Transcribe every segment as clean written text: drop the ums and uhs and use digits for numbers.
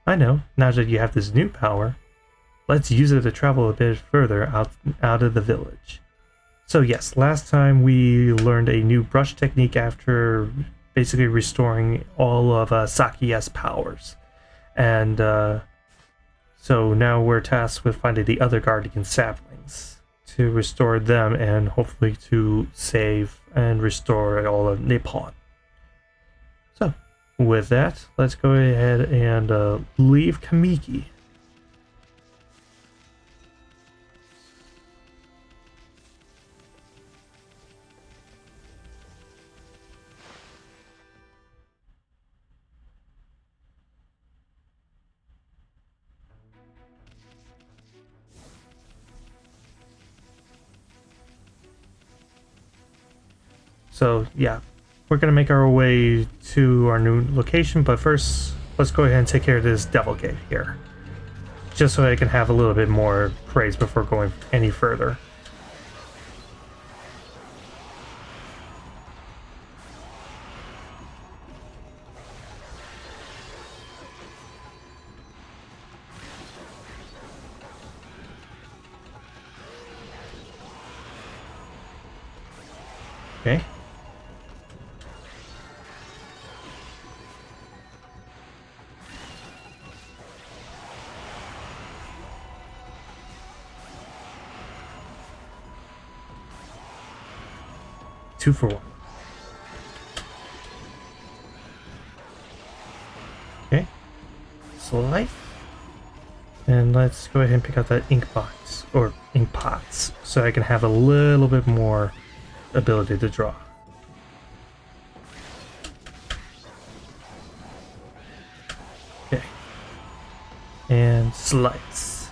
I know, now that you have this new power, let's use it to travel a bit further out of the village. So yes, last time we learned a new brush technique after basically restoring all of Saki's powers. And so now we're tasked with finding the other guardian saplings to restore them and hopefully to save and restore all of Nippon. So with that, let's go ahead and leave Kamiki. So yeah, we're gonna make our way to our new location, but first let's go ahead and take care of this devil gate here, just so I can have a little bit more praise before going any further. Okay. Two for one. Okay. Slide. And let's go ahead and pick out that ink box, or ink pots, so I can have a little bit more ability to draw. Okay. And slice.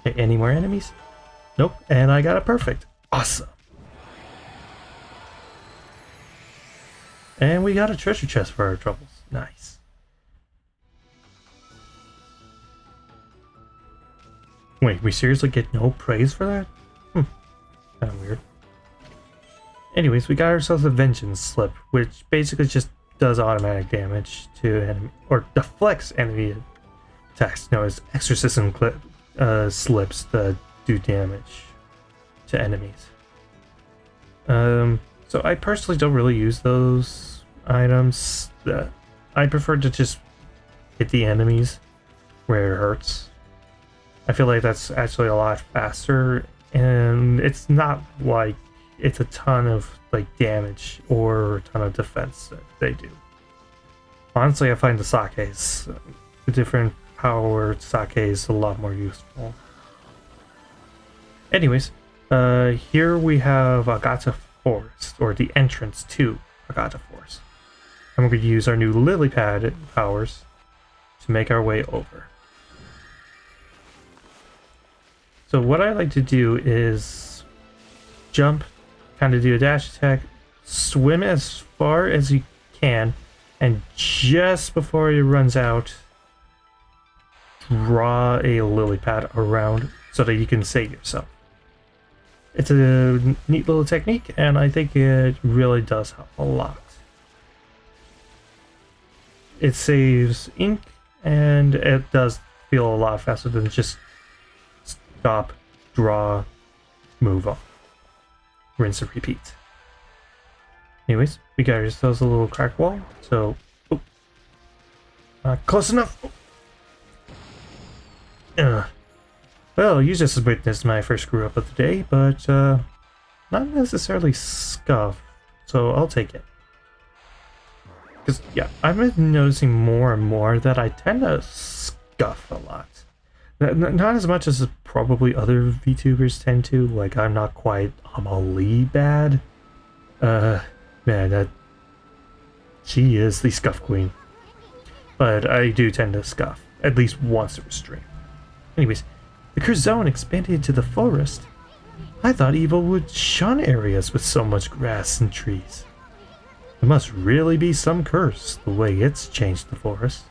Okay, any more enemies? Nope, and I got it perfect. Awesome. And we got a treasure chest for our troubles. Nice. Wait, we seriously get no praise for that? Kind of weird. Anyways, we got ourselves a vengeance slip, which basically just does automatic damage to enemy, or deflects enemy attacks. No, it's exorcism slips that do damage to enemies. So I personally don't really use those items. I prefer to just hit the enemies where it hurts. I feel like that's actually a lot faster, and it's not like it's a ton of like damage or a ton of defense that they do. Honestly, I find the sakes, the different powered sakes, a lot more useful. Anyways, here we have Agata Forest, or the entrance to Agata Forest. And we're going to use our new lily pad powers to make our way over. So what I like to do is jump, kind of do a dash attack, swim as far as you can, and just before it runs out, draw a lily pad around so that you can save yourself. It's a neat little technique, and I think it really does help a lot. It saves ink, and it does feel a lot faster than just stop, draw, move on. Rinse and repeat. Anyways, we got ourselves a little crack wall, so... Oh, not close enough! Well, you just witnessed my first screw up of the day, but not necessarily scuff, so I'll take it. Because, yeah, I've been noticing more and more that I tend to scuff a lot. Not as much as probably other VTubers tend to, like I'm not quite Amelie bad. Man, she is the scuff queen. But I do tend to scuff, at least once a stream. Anyways, the cursed zone expanded into the forest. I thought evil would shun areas with so much grass and trees. It must really be some curse, the way it's changed the forest.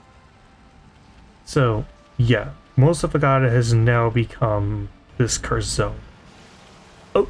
So, yeah, most of Agata has now become this cursed zone. Oh,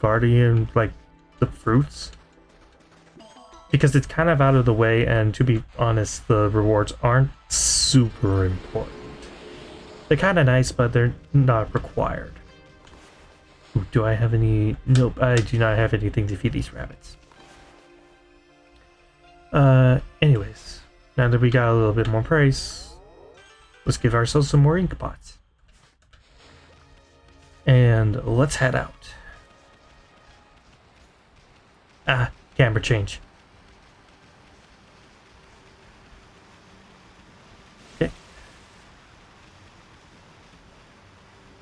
guardian, like the fruits, because it's kind of out of the way, and to be honest, the rewards aren't super important. They're kind of nice, but they're not required. Ooh, do I have any? Nope, I do not have anything to feed these rabbits. Anyways, now that we got a little bit more price, let's give ourselves some more ink pots. And let's head out. Ah, camera change. Okay.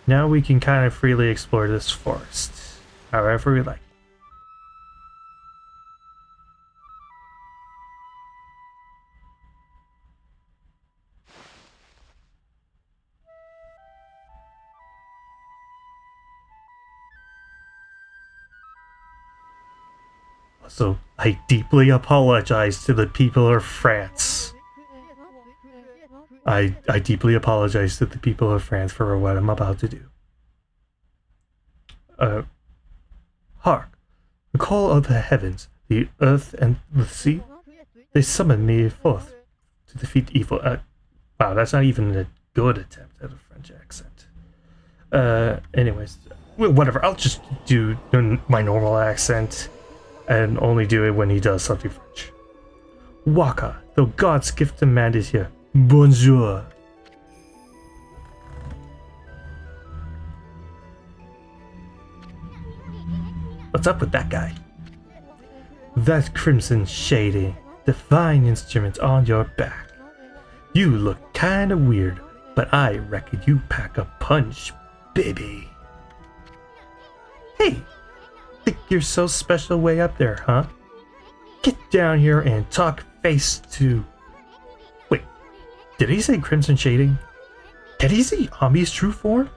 Now we can kind of freely explore this forest, however we like. So, I deeply apologize to the people of France. I deeply apologize to the people of France for what I'm about to do. Hark! The call of the heavens, the earth and the sea, they summon me forth to defeat evil. Wow, that's not even a good attempt at a French accent. Anyways, whatever, I'll just do my normal accent. And only do it when he does something French. Waka, the god's gift to man is here. Bonjour. What's up with that guy? That crimson shading, the fine instrument on your back. You look kinda weird, but I reckon you pack a punch, baby. Hey! Think you're so special way up there, huh? Get down here and talk face to... Wait, did he say crimson shading? Can he see Ami's true form?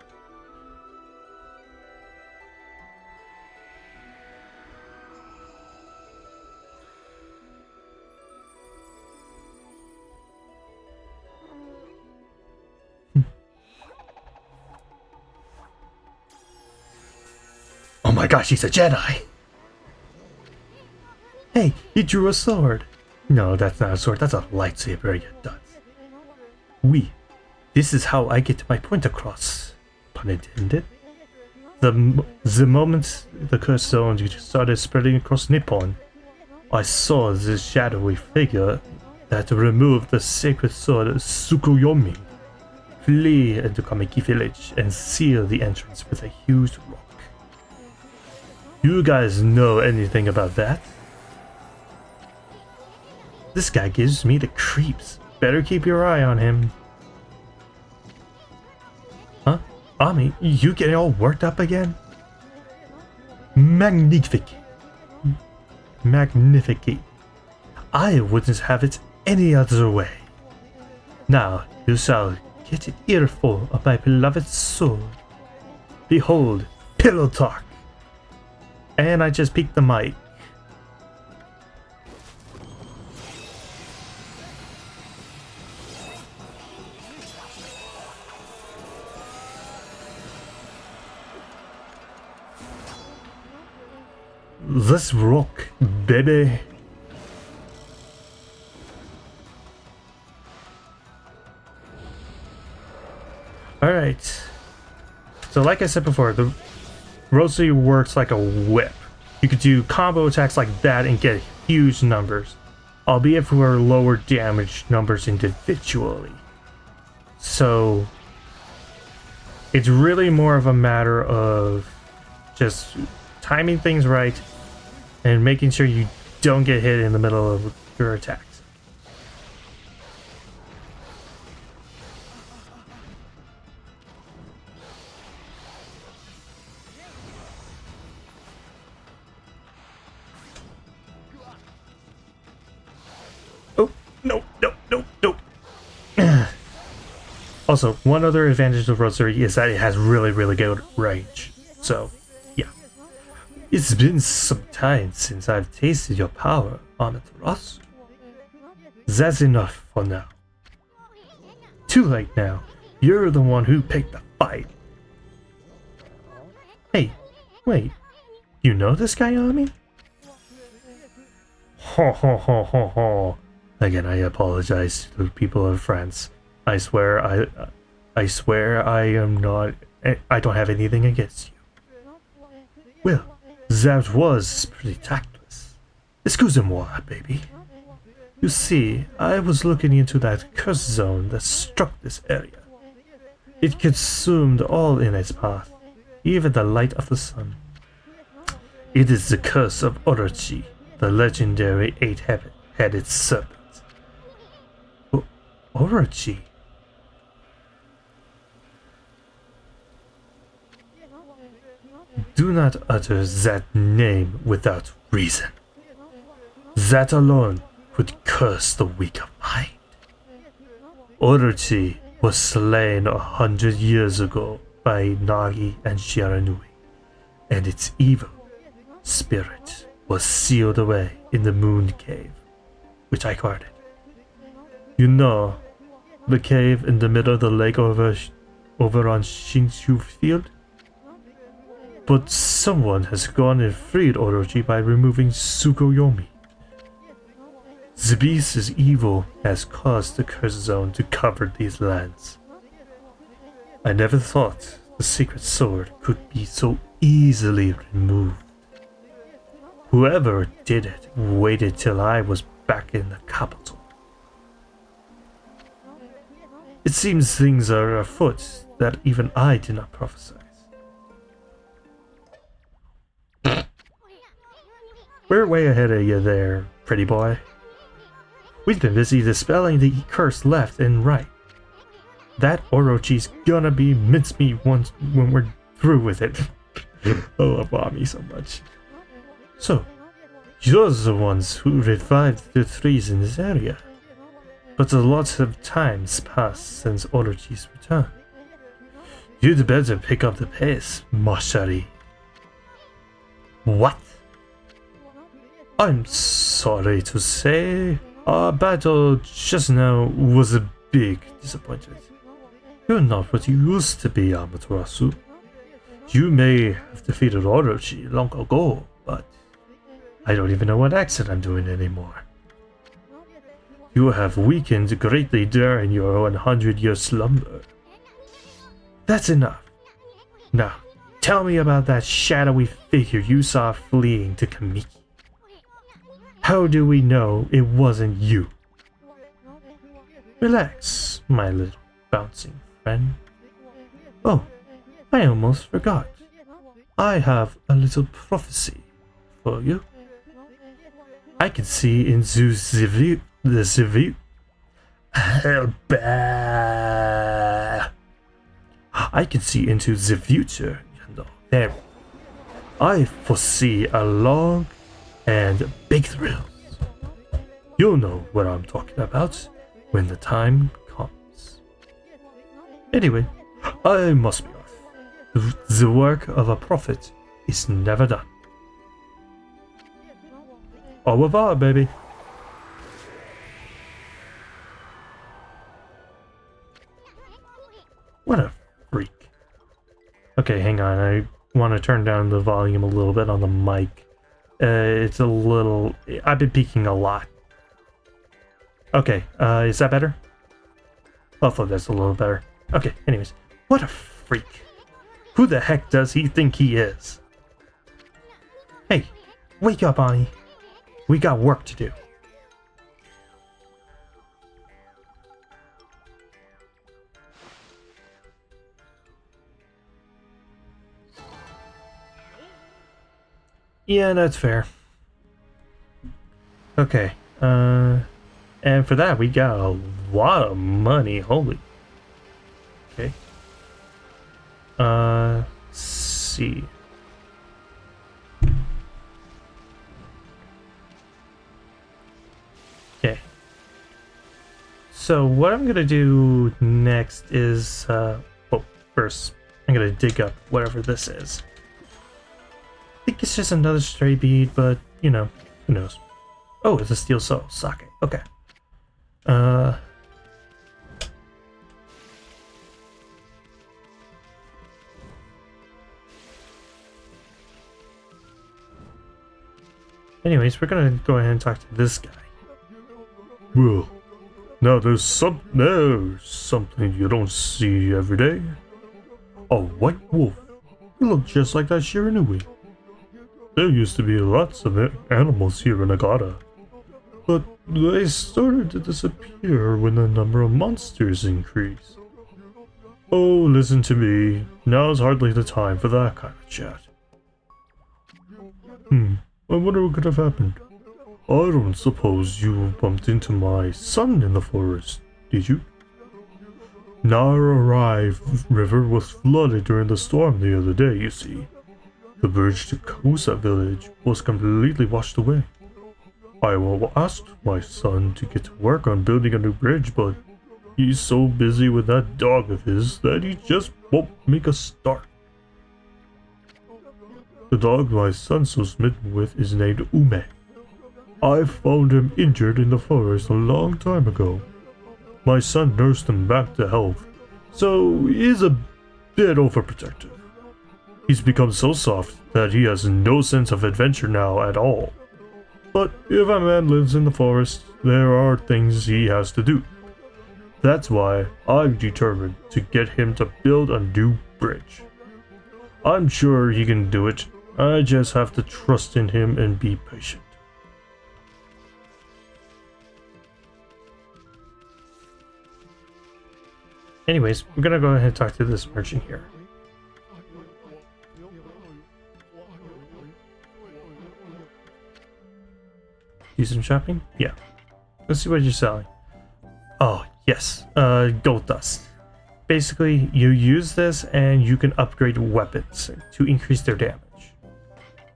Oh my gosh, he's a Jedi! Hey, he drew a sword! No, that's not a sword, that's a lightsaber, you dunce. Oui, this is how I get my point across. Pun intended. The moment the cursed zone started spreading across Nippon, I saw this shadowy figure that removed the sacred sword Tsukuyomi flee into Kamiki village and seal the entrance with a huge rock. You guys know anything about that? This guy gives me the creeps. Better keep your eye on him. Huh? Ami, you getting all worked up again? Magnifique. Magnificate. I wouldn't have it any other way. Now you shall get an earful of my beloved sword. Behold, pillow talk. And I just peeked the mic. Let's rock, baby. Alright. So like I said before, the Rosary works like a whip. You could do combo attacks like that and get huge numbers, albeit for lower damage numbers individually. So it's really more of a matter of just timing things right and making sure you don't get hit in the middle of your attacks. Oh, no. Also, one other advantage of Rosary is that it has really, really good range. So, yeah. It's been some time since I've tasted your power, Amaterasu. That's enough for now. Too late now. You're the one who picked the fight. Hey, wait. You know this guy, Ami? Ho ho ho ho ho. Again, I apologize to the people of France. I swear I am not. I don't have anything against you. Well, that was pretty tactless. Excusez-moi, baby. You see, I was looking into that curse zone that struck this area. It consumed all in its path, even the light of the sun. It is the curse of Orochi, the legendary eight-headed serpent. Orochi? Do not utter that name without reason. That alone would curse the weak of mind. Orochi was slain 100 years ago by Nagi and Shiranui, and its evil spirit was sealed away in the moon cave, which I guarded. You know, the cave in the middle of the lake over on Shinshu Field? But someone has gone and freed Orochi by removing Tsukuyomi. The beast's evil has caused the curse zone to cover these lands. I never thought the secret sword could be so easily removed. Whoever did it waited till I was back in the capital. It seems things are afoot that even I did not prophesy. We're way ahead of you there, pretty boy. We've been busy dispelling the curse left and right. That Orochi's gonna be mincemeat once when we're through with it. Oh, I love me so much. So, you're the ones who revived the trees in this area. But a lot of time's passed since Orochi's return. You'd better pick up the pace, Mashari. What? I'm sorry to say, our battle just now was a big disappointment. You're not what you used to be, Amaterasu. You may have defeated Orochi long ago, but I don't even know what accent I'm doing anymore. You have weakened greatly during your 100-year slumber. That's enough. Now, tell me about that shadowy figure you saw fleeing to Kamiki. How do we know it wasn't you? Relax, my little bouncing friend. Oh, I almost forgot. I have a little prophecy for you. I can see into the view. I can see into the future, you know. There. I foresee a long and big thrills. You'll know what I'm talking about when the time comes. Anyway, I must be off. The work of a prophet is never done. Au revoir, baby. What a freak. Okay, hang on. I want to turn down the volume a little bit on the mic. It's a little... I've been peaking a lot. Okay, is that better? Hopefully that's a little better. Okay, anyways. What a freak. Who the heck does he think he is? Hey, wake up, Ani. We got work to do. Yeah, that's fair. Okay, and for that we got a lot of money, holy. Okay. Let's see. Okay. So what I'm gonna do next is, well, first I'm gonna dig up whatever this is. I think it's just another stray bead, but, you know, who knows. Oh, it's a steel soul. Sake. Okay. Anyways, we're gonna go ahead and talk to this guy. Well, now there's something you don't see every day. A white wolf. You look just like that Shiranui. There used to be lots of animals here in Nagata, but they started to disappear when the number of monsters increased. Oh, listen to me. Now's hardly the time for that kind of chat. I wonder what could have happened. I don't suppose you bumped into my son in the forest, did you? Nararai River was flooded during the storm the other day, you see. The bridge to Kusa village was completely washed away. I asked my son to get to work on building a new bridge, but he's so busy with that dog of his that he just won't make a start. The dog my son's so smitten with is named Ume. I found him injured in the forest a long time ago. My son nursed him back to health, so he is a bit overprotective. He's become so soft that he has no sense of adventure now at all. But if a man lives in the forest, there are things he has to do. That's why I'm determined to get him to build a new bridge. I'm sure he can do it. I just have to trust in him and be patient. Anyways, we're gonna go ahead and talk to this merchant here. Do some shopping? Yeah. Let's see what you're selling. Oh, yes. Gold dust. Basically, you use this and you can upgrade weapons to increase their damage.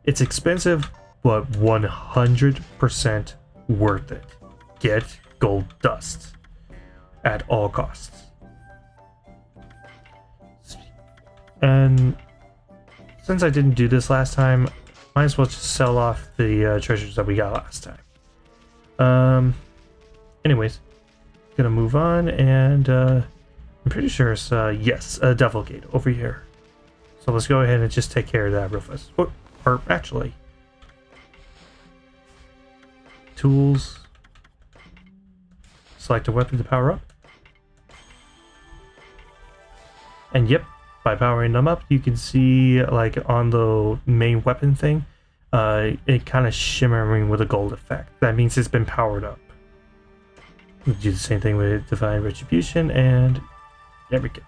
It's expensive, but 100% worth it. Get gold dust at all costs. And since I didn't do this last time, might as well just sell off the treasures that we got last time. Anyways, gonna move on, and I'm pretty sure it's yes, a devil gate over here. So let's go ahead and just take care of that real fast. Or actually, tools. Select a weapon to power up. And yep, by powering them up, you can see like on the main weapon thing, it kind of shimmering with a gold effect. That means it's been powered up. We'll do the same thing with Divine Retribution, and there we go.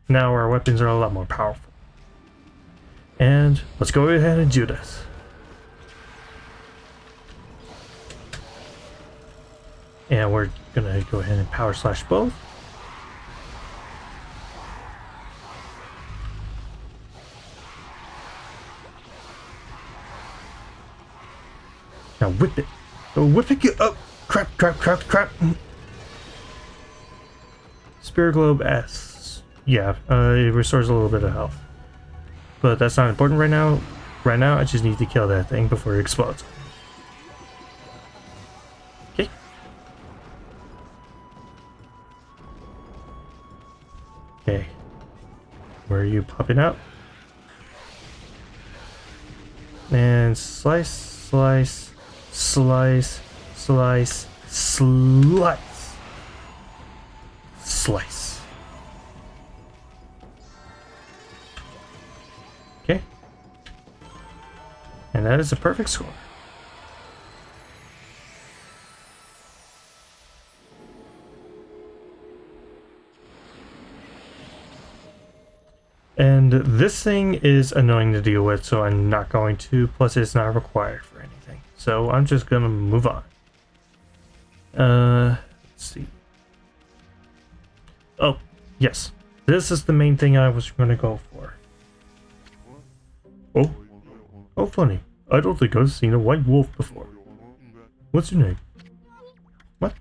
Now our weapons are a lot more powerful. And let's go ahead and do this. And we're gonna go ahead and power slash both. Now whip it. Oh, whip it. Oh, crap. Spirit Globe S. Yeah, it restores a little bit of health. But that's not important right now. Right now, I just need to kill that thing before it explodes. Okay. Okay. Where are you popping out? And slice, slice, slice, slice, slice, slice. Okay. And that is a perfect score. And this thing is annoying to deal with, so I'm not going to. Plus, it's not required for anything. So I'm just gonna move on. Let's see. Oh, yes. This is the main thing I was gonna go for. Oh, funny. I don't think I've seen a white wolf before. What's your name? What?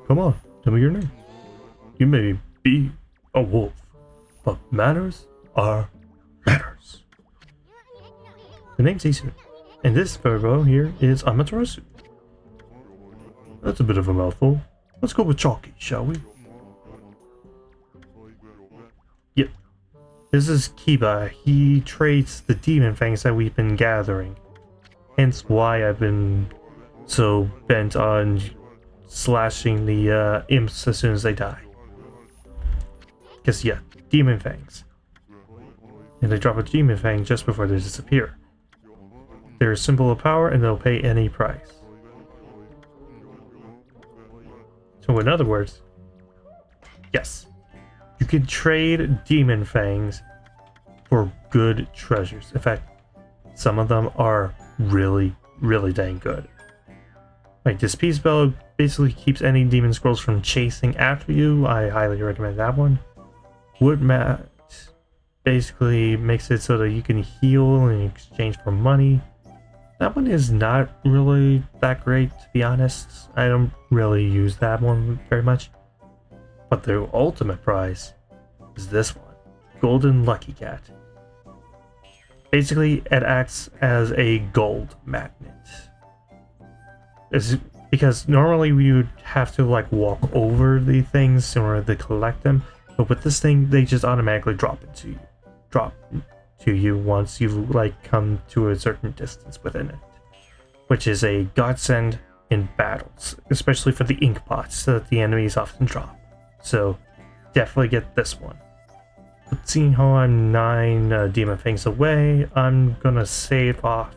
Come on, tell me your name. You may be a wolf, but manners are manners. The name's Isu, and this photo here is Amaterasu. That's a bit of a mouthful. Let's go with Chalky, shall we? Yep. This is Kiba. He trades the demon fangs that we've been gathering. Hence why I've been so bent on slashing the imps as soon as they die. Because yeah, demon fangs. And they drop a demon fang just before they disappear. They're a symbol of power and they'll pay any price. So in other words, yes, you can trade demon fangs for good treasures. In fact, some of them are really, really dang good. Like this peace bell basically keeps any demon scrolls from chasing after you. I highly recommend that one. Wood mat basically makes it so that you can heal in exchange for money. That one is not really that great, to be honest. I don't really use that one very much. But the ultimate prize is this one, Golden Lucky Cat. Basically, it acts as a gold magnet. It's because normally we would have to like walk over the things in order to collect them, but with this thing, they just automatically drop to you once you've like come to a certain distance within it, which is a godsend in battles, especially for the ink pots that the enemies often drop. So definitely get this one. But seeing how I'm 9 demon fangs away, I'm gonna save off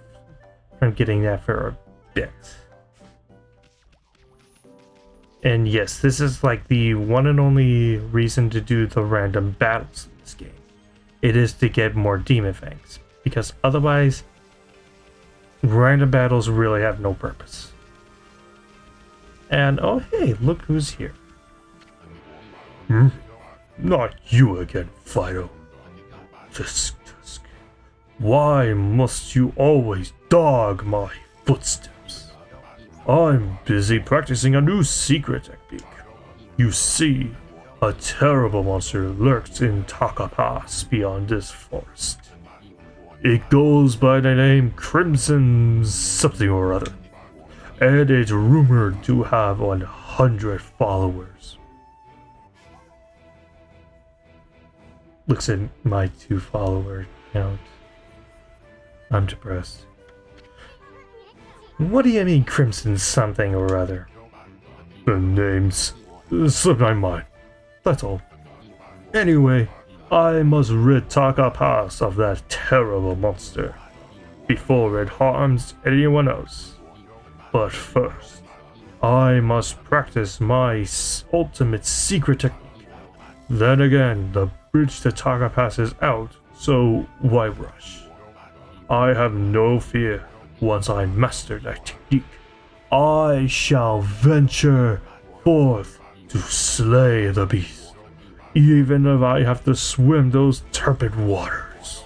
from getting that for a bit. And yes, this is like the one and only reason to do the random battles in this game. It is to get more demon fangs, because otherwise random battles really have no purpose. And oh hey, look who's here. Not you again, Fido. Tisk. Why must you always dog my footsteps? I'm busy practicing a new secret technique. You see, a terrible monster lurks in Takapass beyond this forest. It goes by the name Crimson something or other, and it's rumored to have 100 followers. Looks at my 2 follower count. I'm depressed. What do you mean Crimson something or other? The names slipped my mind. That's all. Anyway, I must rid Takapass of that terrible monster before it harms anyone else. But first, I must practice my ultimate secret technique. Then again, the bridge to Takapass is out, so why rush? I have no fear. Once I master that technique, I shall venture forth to slay the beast, even if I have to swim those turbid waters.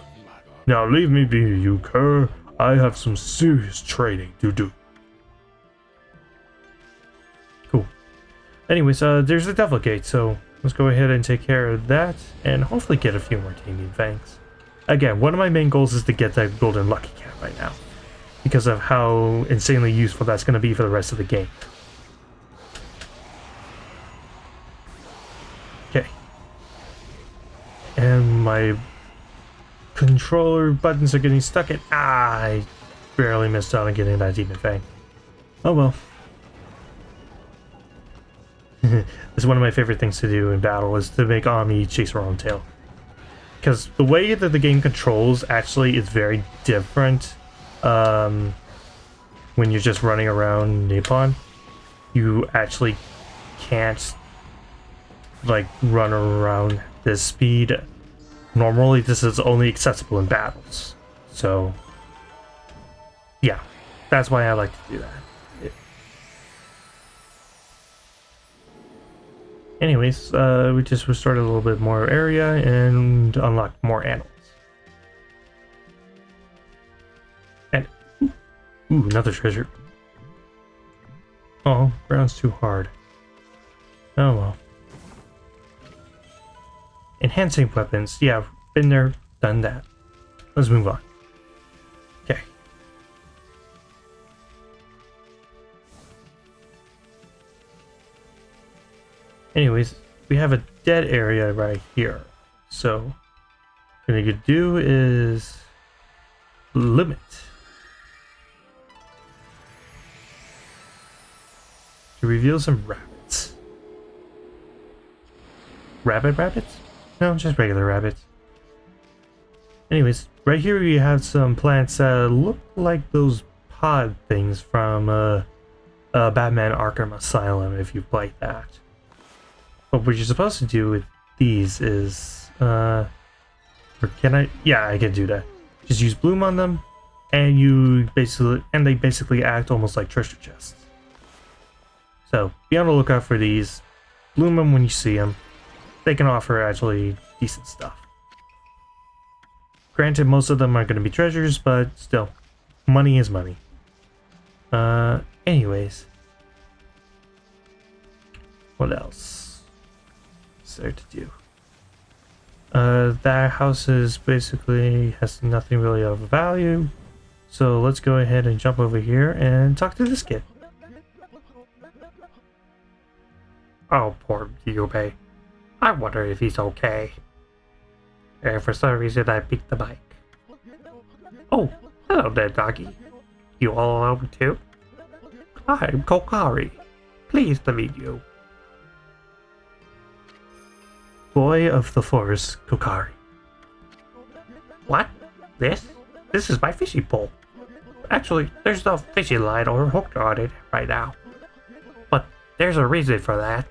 Now leave me be, you cur. I have some serious training to do. Cool. Anyways, there's the Devil Gate, so let's go ahead and take care of that, and hopefully get a few more demon fangs. Again, one of my main goals is to get that Golden Lucky Cat right now, because of how insanely useful that's going to be for the rest of the game. Okay. And my controller buttons are getting stuck in. I barely missed out on getting that demon fang. Oh well. It's one of my favorite things to do in battle is to make Ami chase her own tail. Because the way that the game controls actually is very different when you're just running around Nippon. You actually can't like run around this speed. Normally this is only accessible in battles. So yeah, that's why I like to do that. Anyways, we just restored a little bit more area and unlocked more animals. And ooh, another treasure. Oh, ground's too hard. Oh well. Enhancing weapons. Yeah, been there, done that. Let's move on. Okay. Anyways, we have a dead area right here. So What you could do is limit. To reveal some rabbits. Rabbits? No, just regular rabbits. Anyways, right here you have some plants that look like those pod things from Batman Arkham Asylum, if you played that. But what you're supposed to do with these is, or can I? Yeah, I can do that. Just use bloom on them, and they basically act almost like treasure chests. So be on the lookout for these. Bloom them when you see them. They can offer actually decent stuff. Granted, most of them are going to be treasures, but still, money is money. Anyways. What else is there to do? That house is basically has nothing really of value. So let's go ahead and jump over here and talk to this kid. Oh, poor Yubei. I wonder if he's okay. For some reason I picked the bike. Oh, hello there, doggy. You all alone too? I'm Kokari. Pleased to meet you. Boy of the forest, Kokari. What? This? This is my fishing pole. Actually, there's no fishing line or hook on it right now. But there's a reason for that.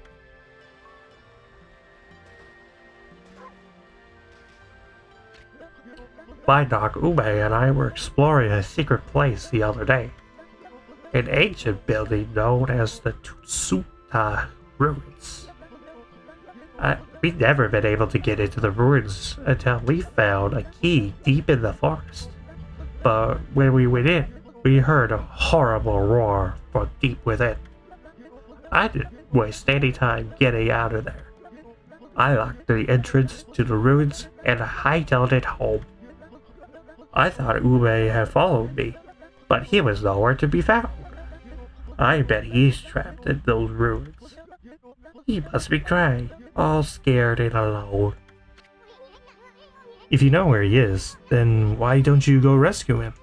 My dog Ume and I were exploring a secret place the other day. An ancient building known as the Tsuta Ruins. We'd never been able to get into the ruins until we found a key deep in the forest. But when we went in, we heard a horrible roar from deep within. I didn't waste any time getting out of there. I locked the entrance to the ruins and hightailed it home. I thought Ube had followed me, but he was nowhere to be found. I bet he's trapped in those ruins. He must be crying, all scared and alone. If you know where he is, then why don't you go rescue him?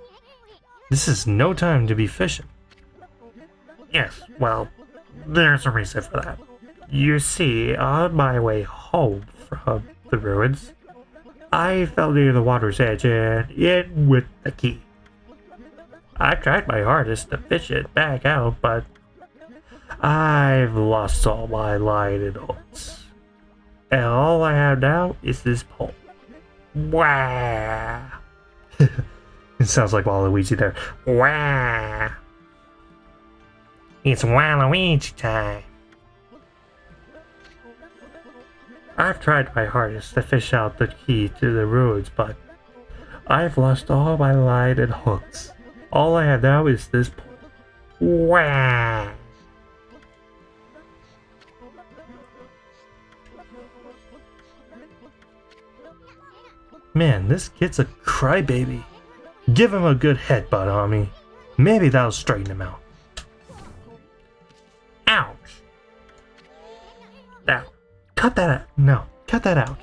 This is no time to be fishing. Yes, well, there's a reason for that. You see, on my way home from the ruins, I fell near the water's edge and in with the key. I tried my hardest to fish it back out, but I've lost all my line and hooks. And all I have now is this pole. Wah! It sounds like Waluigi there. Wah! It's Waluigi time. I've tried my hardest to fish out the key to the ruins, but I've lost all my line and hooks. All I have now is this pole. Wah! Man, this kid's a crybaby. Give him a good headbutt, homie. Maybe that'll straighten him out. Ouch! Now, cut that out. No, cut that out.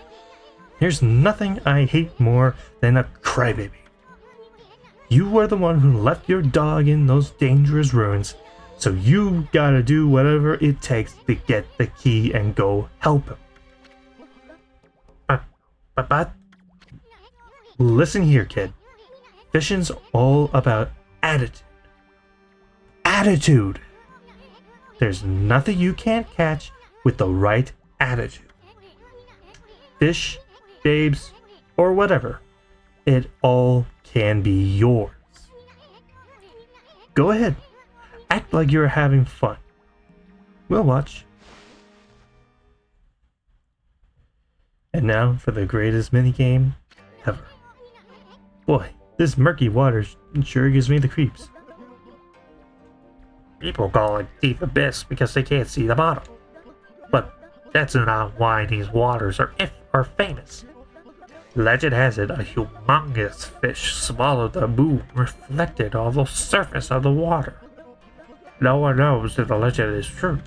There's nothing I hate more than a crybaby. You were the one who left your dog in those dangerous ruins, so you gotta do whatever it takes to get the key and go help him. But listen here, kid. Fishing's all about attitude. Attitude! There's nothing you can't catch with the right attitude. Fish, babes, or whatever. It all can be yours. Go ahead. Act like you're having fun. We'll watch. And now for the greatest minigame ever. Boy, this murky water sure gives me the creeps. People call it deep abyss because they can't see the bottom. But that's not why these waters are famous. Legend has it a humongous fish swallowed the moon reflected on the surface of the water. No one knows if the legend is true.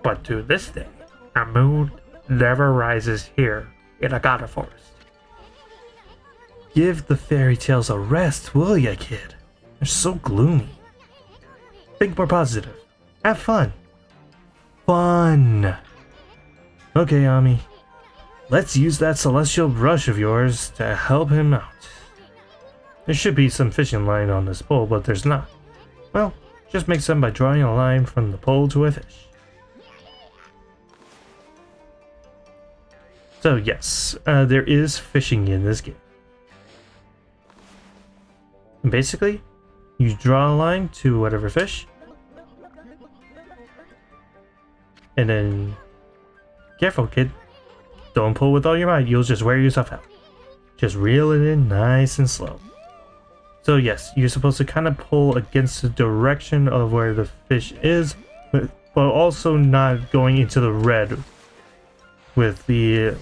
But to this day, a moon never rises here in Agata Forest. Give the fairy tales a rest, will ya, kid? They're so gloomy. Think more positive. Have fun. Fun! Okay, Ami. Let's use that celestial brush of yours to help him out. There should be some fishing line on this pole, but there's not. Well, just make some by drawing a line from the pole to a fish. So yes, there is fishing in this game. And basically, you draw a line to whatever fish, and then, careful kid, don't pull with all your might, you'll just wear yourself out. Just reel it in nice and slow. So yes, you're supposed to kind of pull against the direction of where the fish is, but also not going into the red with the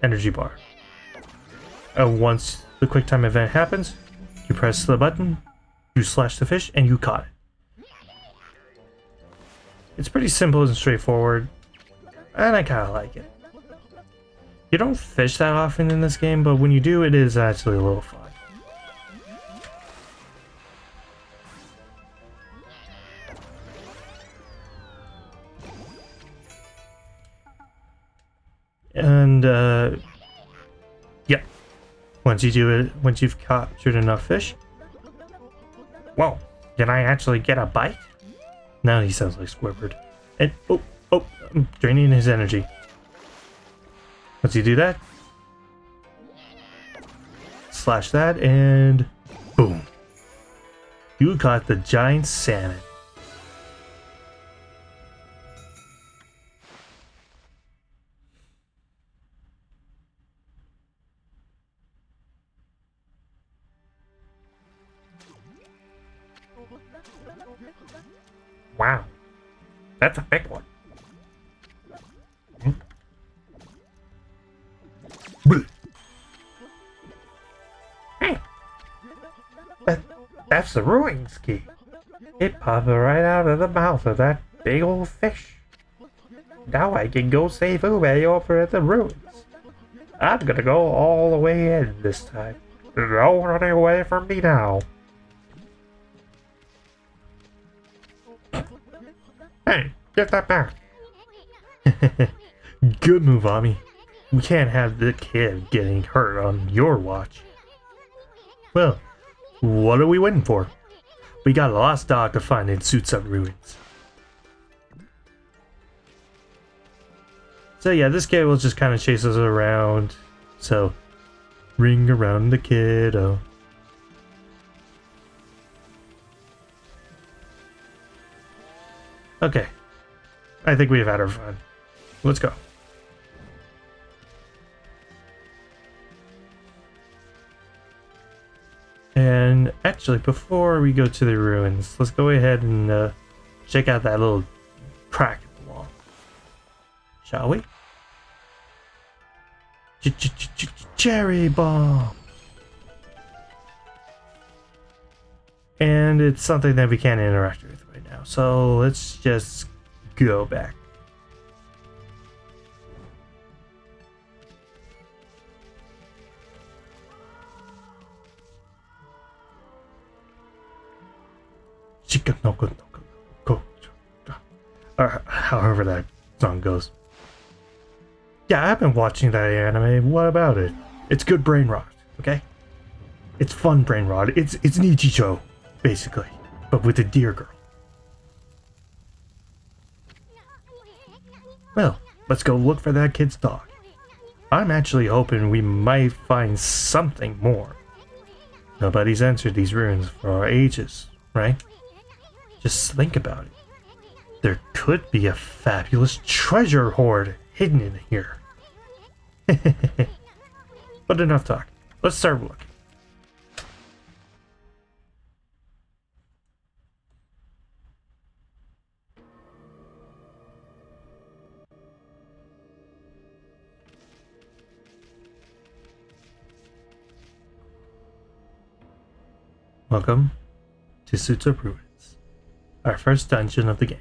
energy bar. Once the quick time event happens, you press the button, you slash the fish, and you caught it. It's pretty simple and straightforward, and I kind of like it. You don't fish that often in this game, but when you do, it is actually a little fun. And yeah, once you do it, once you've captured enough fish. Whoa, did I actually get a bite? Now he sounds like Squidward. And oh, I'm draining his energy. Once you do that, slash that, and boom, you caught the giant salmon. Wow, that's a big one. Hey, that's the ruins key. It popped right out of the mouth of that big old fish. Now I can go save Ume over at the ruins. I'm gonna go all the way in this time. No running away from me now. Hey, get that back. Good move, Ami. We can't have the kid getting hurt on your watch. Well, what are we waiting for? We got a lost dog to find in Suits-up Ruins. So yeah, this kid will just kind of chase us around. So, ring around the kiddo. Okay, I think we've had our fun. Let's go. And actually, before we go to the ruins, let's go ahead and check out that little crack in the wall. Shall we? Cherry bomb! And it's something that we can't interact with right now, so let's just go back. Or however that song goes. Yeah, I've been watching that anime. What about it? It's good brain rot, okay? It's fun brain rot. It's Nichijou, basically, but with a deer girl. Well, let's go look for that kid's dog. I'm actually hoping we might find something more. Nobody's entered these ruins for ages, right? Just think about it. There could be a fabulous treasure hoard hidden in here. But enough talk. Let's start looking. Welcome to Suits-up Ruins, our first dungeon of the game.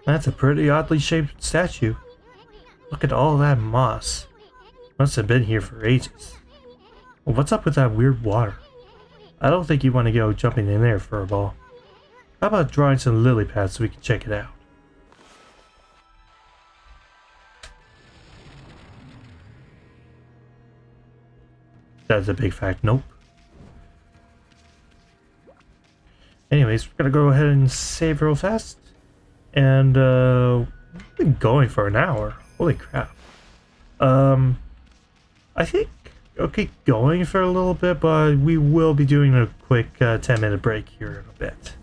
That's a pretty oddly shaped statue. Look at all that moss. Must have been here for ages. Well, what's up with that weird water? I don't think you want to go jumping in there for a ball. How about drawing some lily pads so we can check it out? That's a big fact. Nope. Anyways, we're gonna go ahead and save real fast. And we've been going for an hour. Holy crap. I think I'll keep going for a little bit, but we will be doing a quick 10-minute break here in a bit.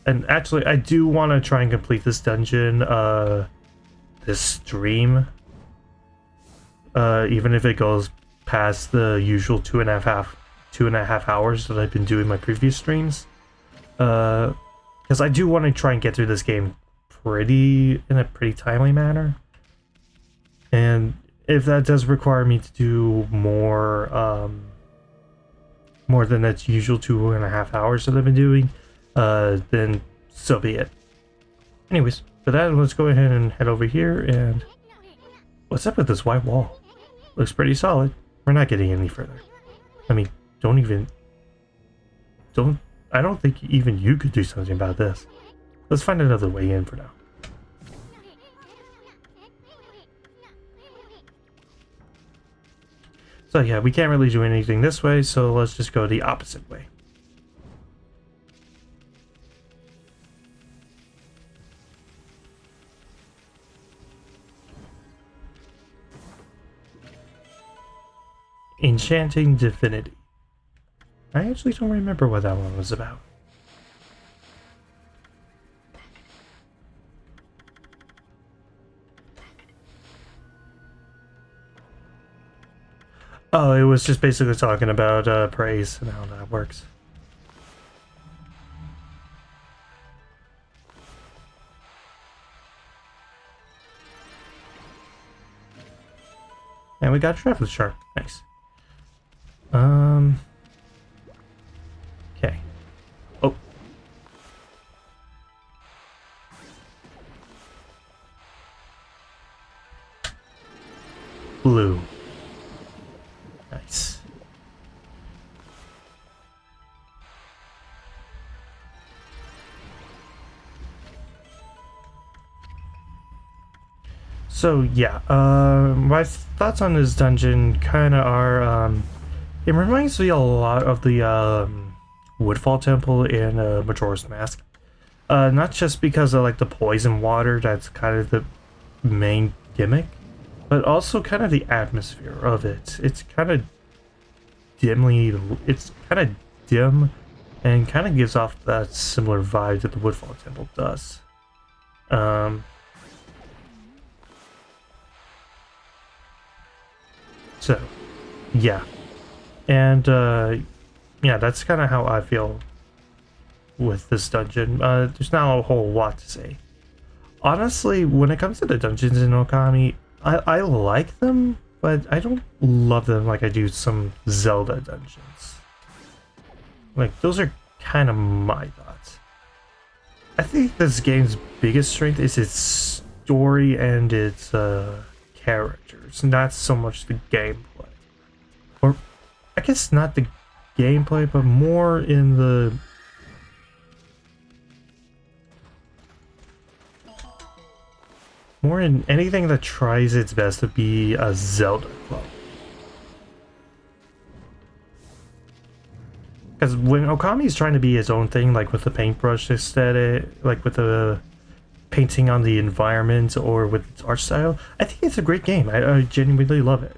And actually, I do want to try and complete this dungeon this stream. Even if it goes past the usual 2.5 hours that I've been doing my previous streams. Because I do want to try and get through this game in a pretty timely manner. And if that does require me to do more than that usual 2.5 hours that I've been doing, then so be it. Anyways, for that, let's go ahead and head over here. And what's up with this white wall? Looks pretty solid. We're not getting any further. I mean, I don't think even you could do something about this. Let's find another way in for now. So yeah, we can't really do anything this way, so let's just go the opposite way. Enchanting Divinity. I actually don't remember what that one was about. Oh, it was just basically talking about praise and how that works. And we got a Traveler Shark. Nice. Okay. Oh. Blue. Nice. So yeah, my thoughts on this dungeon kind of are, it reminds me a lot of the Woodfall Temple in Majora's Mask. Not just because of like the poison water, that's kind of the main gimmick, but also kind of the atmosphere of it. It's kind of dim and kind of gives off that similar vibe that the Woodfall Temple does. So, yeah. And, yeah, that's kind of how I feel with this dungeon. There's not a whole lot to say. Honestly, when it comes to the dungeons in Okami, I like them, but I don't love them like I do some Zelda dungeons. Like, those are kind of my thoughts. I think this game's biggest strength is its story and its characters, not so much the gameplay. Or, I guess not the gameplay, but more in the... more in anything that tries its best to be a Zelda clone. Because when Okami is trying to be its own thing, like with the paintbrush aesthetic, like with the painting on the environment or with its art style, I think it's a great game. I genuinely love it.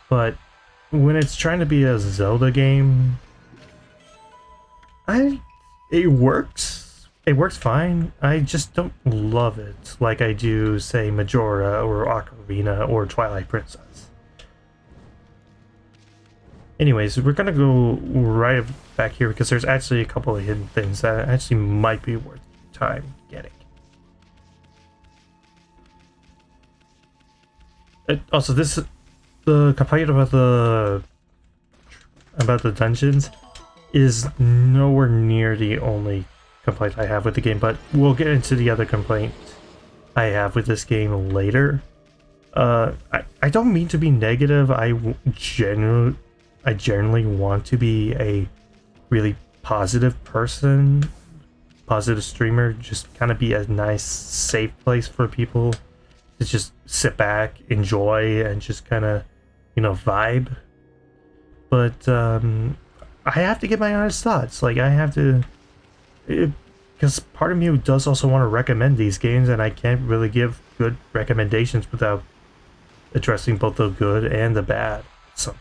But when it's trying to be a Zelda game, it works. It works fine. I just don't love it like I do, say, Majora or Ocarina or Twilight Princess. Anyways, we're gonna go right back here because there's actually a couple of hidden things that actually might be worth time getting. Also, the complaint about the dungeons is nowhere near the only complaint I have with the game, but we'll get into the other complaint I have with this game later. I don't mean to be negative. I generally want to be a really positive person, positive streamer, just kind of be a nice, safe place for people to just sit back, enjoy, and just kind of, you know, vibe. But I have to get my honest thoughts. Like, I have to, because part of me does also want to recommend these games, and I can't really give good recommendations without addressing both the good and the bad something.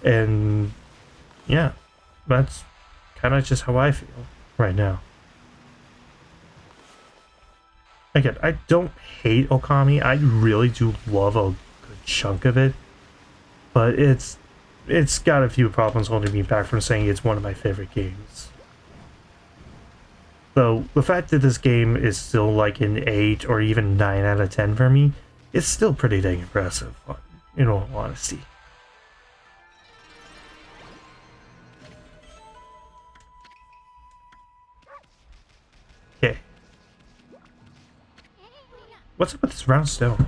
And yeah, that's kind of just how I feel right now. Again, I don't hate Okami. I really do love a good chunk of it, but it's got a few problems holding me back from saying it's one of my favorite games. So the fact that this game is still like an 8 or even 9 out of 10 for me, it's still pretty dang impressive, in all honesty. Okay. What's up with this round stone?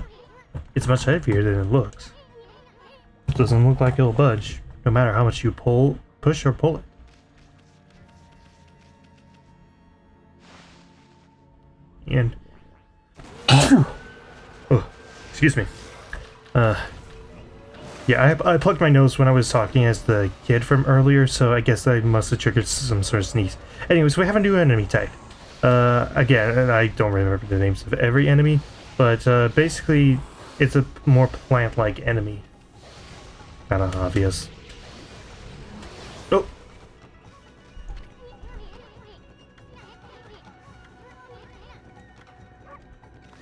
It's much heavier than it looks. It doesn't look like it'll budge, no matter how much you push or pull it. And oh, excuse me. Yeah, I plugged my nose when I was talking as the kid from earlier, so I guess I must have triggered some sort of sneeze. Anyways, we have a new enemy type. Again, and I don't remember the names of every enemy, but basically, it's a more plant-like enemy. Kind of obvious. Oh!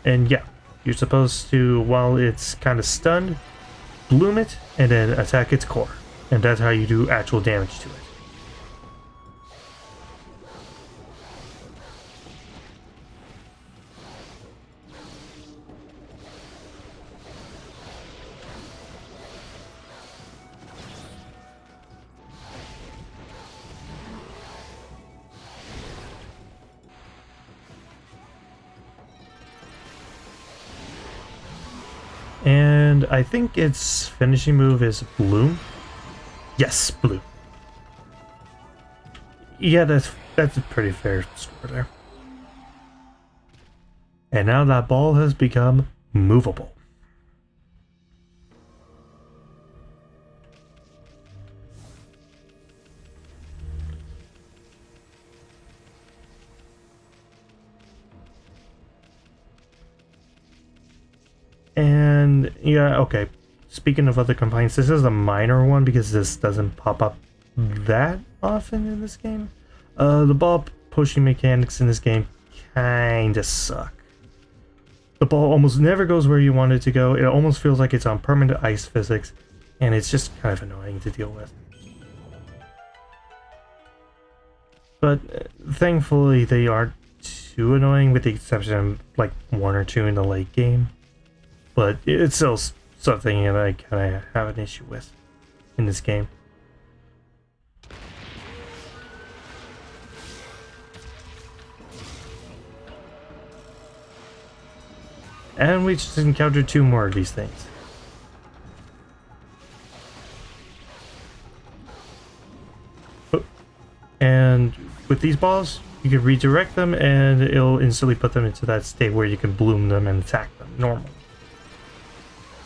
And yeah, you're supposed to, while it's kind of stunned, bloom it, and then attack its core. And that's how you do actual damage to it. And I think its finishing move is Bloom. Yes, Bloom. Yeah, that's a pretty fair score there. And now that ball has become movable. And yeah, okay. Speaking of other complaints, this is a minor one because this doesn't pop up that often in this game. The ball pushing mechanics in this game kinda suck. The ball almost never goes where you want it to go. It almost feels like it's on permanent ice physics, and it's just kind of annoying to deal with. But thankfully, they aren't too annoying, with the exception of like 1 or 2 in the late game. But it's still something that I kind of have an issue with in this game. And we just encountered 2 more of these things. And with these balls, you can redirect them and it'll instantly put them into that state where you can bloom them and attack them normally.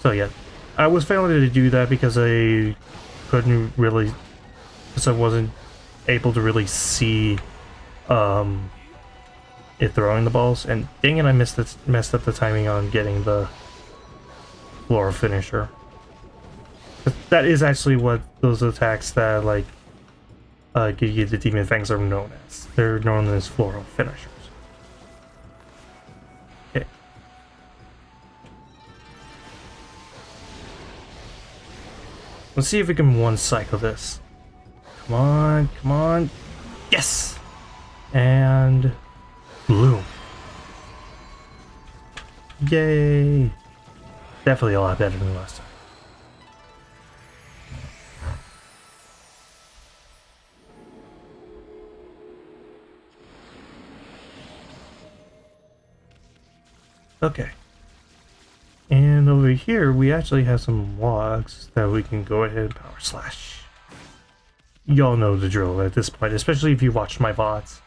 So yeah, I was failing to do that because I couldn't really, because I wasn't able to really see it throwing the balls, and dang it, I messed up the timing on getting the floral finisher. But that is actually what those attacks that like give you the demon fangs are known as. They're known as floral finishers. Okay. Let's see if we can one-cycle this. Come on, come on. Yes! And bloom. Yay! Definitely a lot better than last time. Okay. And over here, we actually have some logs that we can go ahead and power slash. Y'all know the drill at this point, especially if you watched my VODs.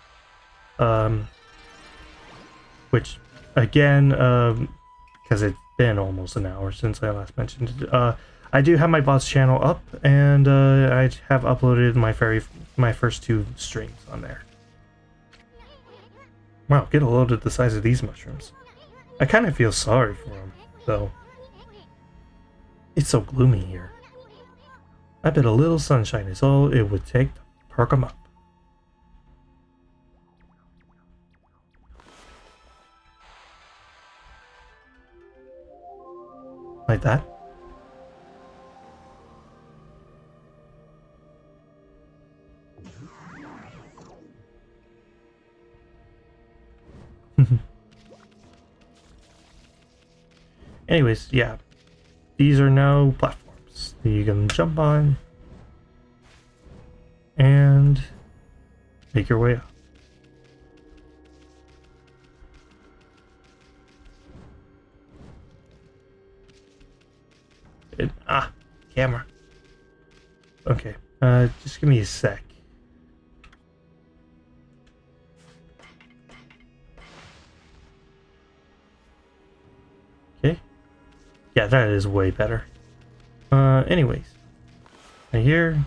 Which, again, because it's been almost an hour since I last mentioned it, I do have my VODs channel up, and I have uploaded my first 2 streams on there. Wow, get a load of the size of these mushrooms. I kind of feel sorry for them, though. It's so gloomy here. I bet a little sunshine is all it would take to perk them up. Like that? Anyways, yeah. These are now platforms that you can jump on and make your way up. Camera. Okay, just give me a sec. Okay. Yeah, that is way better. Anyways. Right here.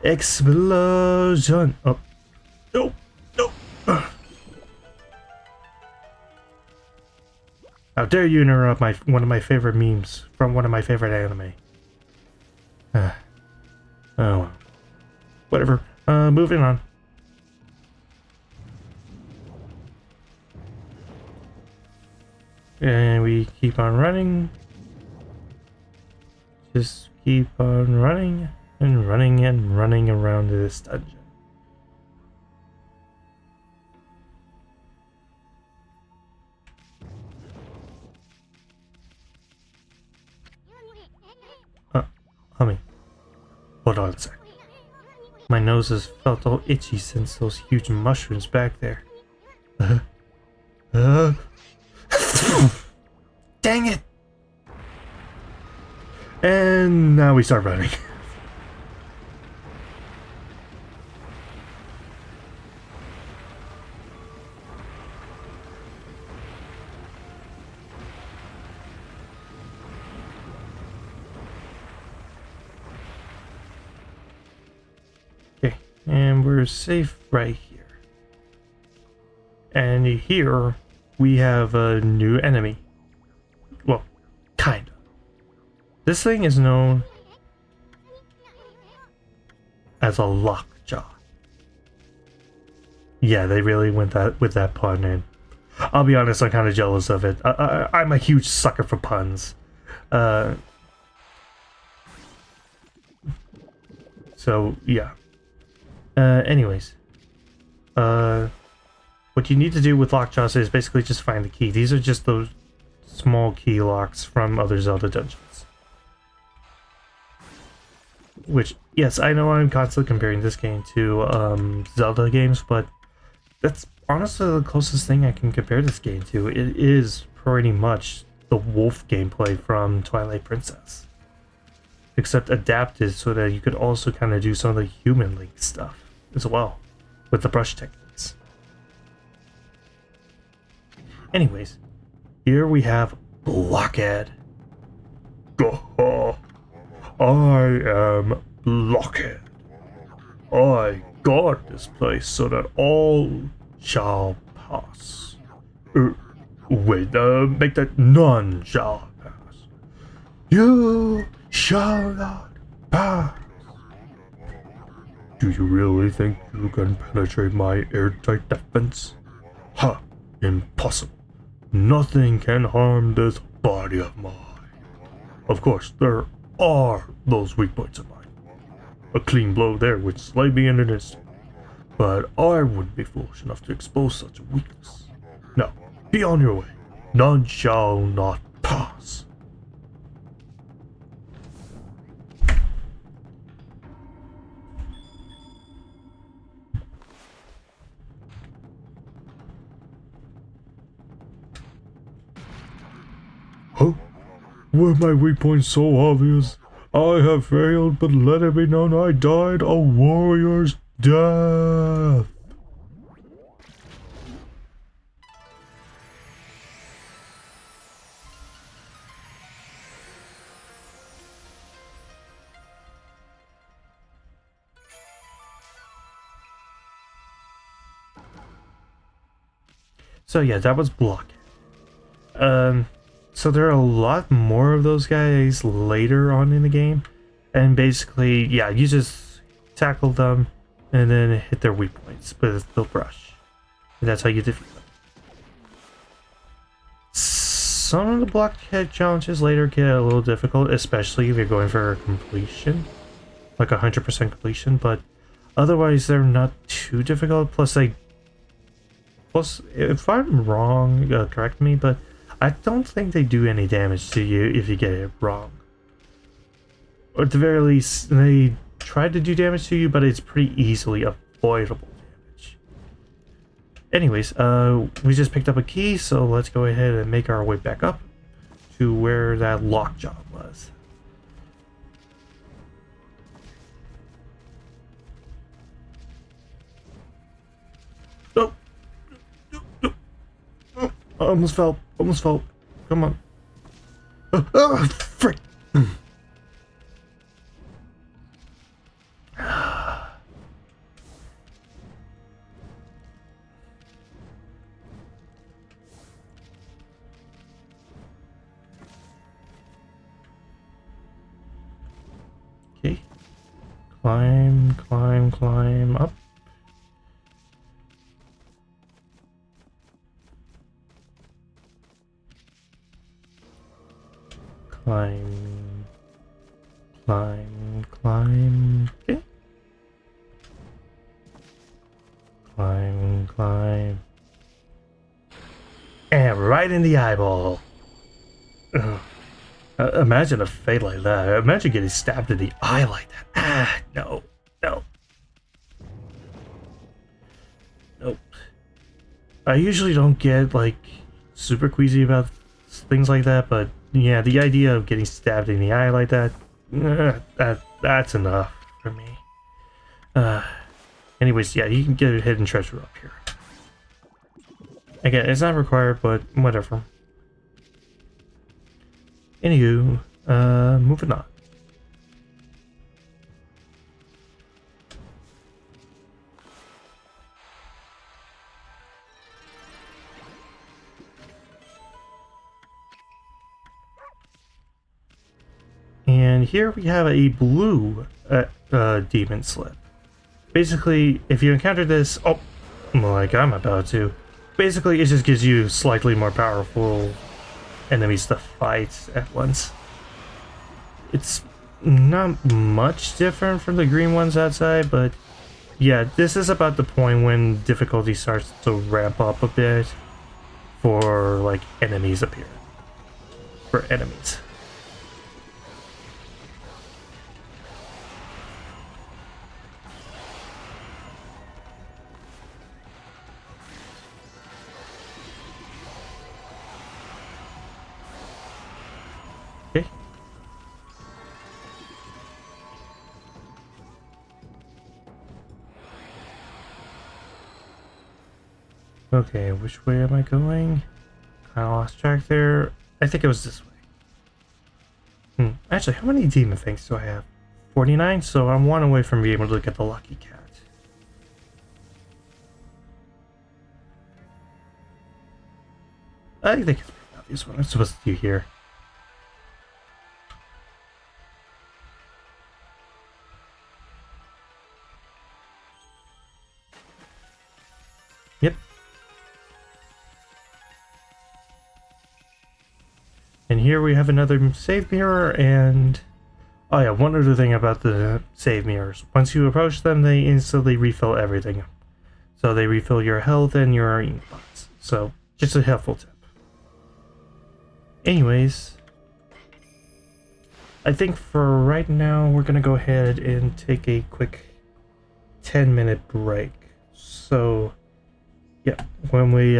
Explosion! Oh. Nope. Nope. How dare you interrupt one of my favorite memes from one of my favorite anime. Oh well. Whatever. Moving on. And we keep on running. Just keep on running and running and running around this dungeon. Hummy. Hold on a sec. My nose has felt all itchy since those huge mushrooms back there. Dang it! And now we start running. Okay, and we're safe right here. And here we have a new enemy. Well, kinda. This thing is known as a lockjaw. Yeah, they really went with that pun in. I'll be honest, I'm kind of jealous of it. I'm a huge sucker for puns. So, yeah. Anyways. What you need to do with lockjaws is basically just find the key. These are just those small key locks from other Zelda dungeons. Which, yes, I know I'm constantly comparing this game to Zelda games, but that's honestly the closest thing I can compare this game to. It is pretty much the wolf gameplay from Twilight Princess. Except adapted so that you could also kind of do some of the human link stuff as well with the brush techniques. Anyways, here we have Blockhead. I am Blockhead. I guard this place so that all shall pass. Wait, make that none shall pass. You shall not pass. Do you really think you can penetrate my airtight defense? Ha! Impossible. Nothing can harm this body of mine. Of course, there are those weak points of mine. A clean blow there would slay me in an instant. But I wouldn't be foolish enough to expose such a weakness. Now, be on your way. None shall not pass. Were my weak points so obvious? I have failed, but let it be known I died a warrior's death. So yeah, that was Blockhead. So there are a lot more of those guys later on in the game, and basically, yeah, you just tackle them and then hit their weak points with the brush. And that's how you defeat them. Some of the Blockhead challenges later get a little difficult, especially if you're going for completion, like 100% completion, but otherwise they're not too difficult. Plus, if I'm wrong, correct me, but I don't think they do any damage to you if you get it wrong. Or at the very least, they try to do damage to you, but it's pretty easily avoidable damage. Anyways, we just picked up a key, so let's go ahead and make our way back up to where that lockjaw was. Oh! I almost fell. Almost fell. Come on. Oh, frick! Okay. Climb, climb, climb up. Climb, climb, climb, okay. Climb, climb. And right in the eyeball. Imagine a fate like that. Imagine getting stabbed in the eye like that. Ah, no, no. Nope. I usually don't get, like, super queasy about things like that, but yeah, the idea of getting stabbed in the eye like that, that's enough for me. Anyways, yeah, you can get a hidden treasure up here. Again, it's not required, but whatever. Anywho, moving on. And here we have a blue demon slip. Basically, if you encounter this, like I'm about to, basically it just gives you slightly more powerful enemies to fight at once. It's not much different from the green ones outside, but yeah, this is about the point when difficulty starts to ramp up a bit for like enemies appear. For enemies. Okay. Okay, which way am I going? Kind of lost track there. I think it was this way. Actually, how many demon fangs do I have? 49, so I'm one away from being able to get the lucky cat. I think it's pretty obvious what I'm supposed to do here. Yep. And here we have another save mirror, and oh yeah, one other thing about the save mirrors. Once you approach them, they instantly refill everything. So they refill your health and your ink pots. So just a helpful tip. Anyways, I think for right now we're gonna go ahead and take a quick 10-minute break. So yeah, when we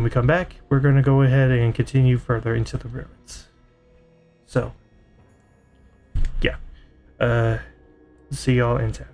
come back, we're gonna go ahead and continue further into the ruins. So, yeah. See y'all in town.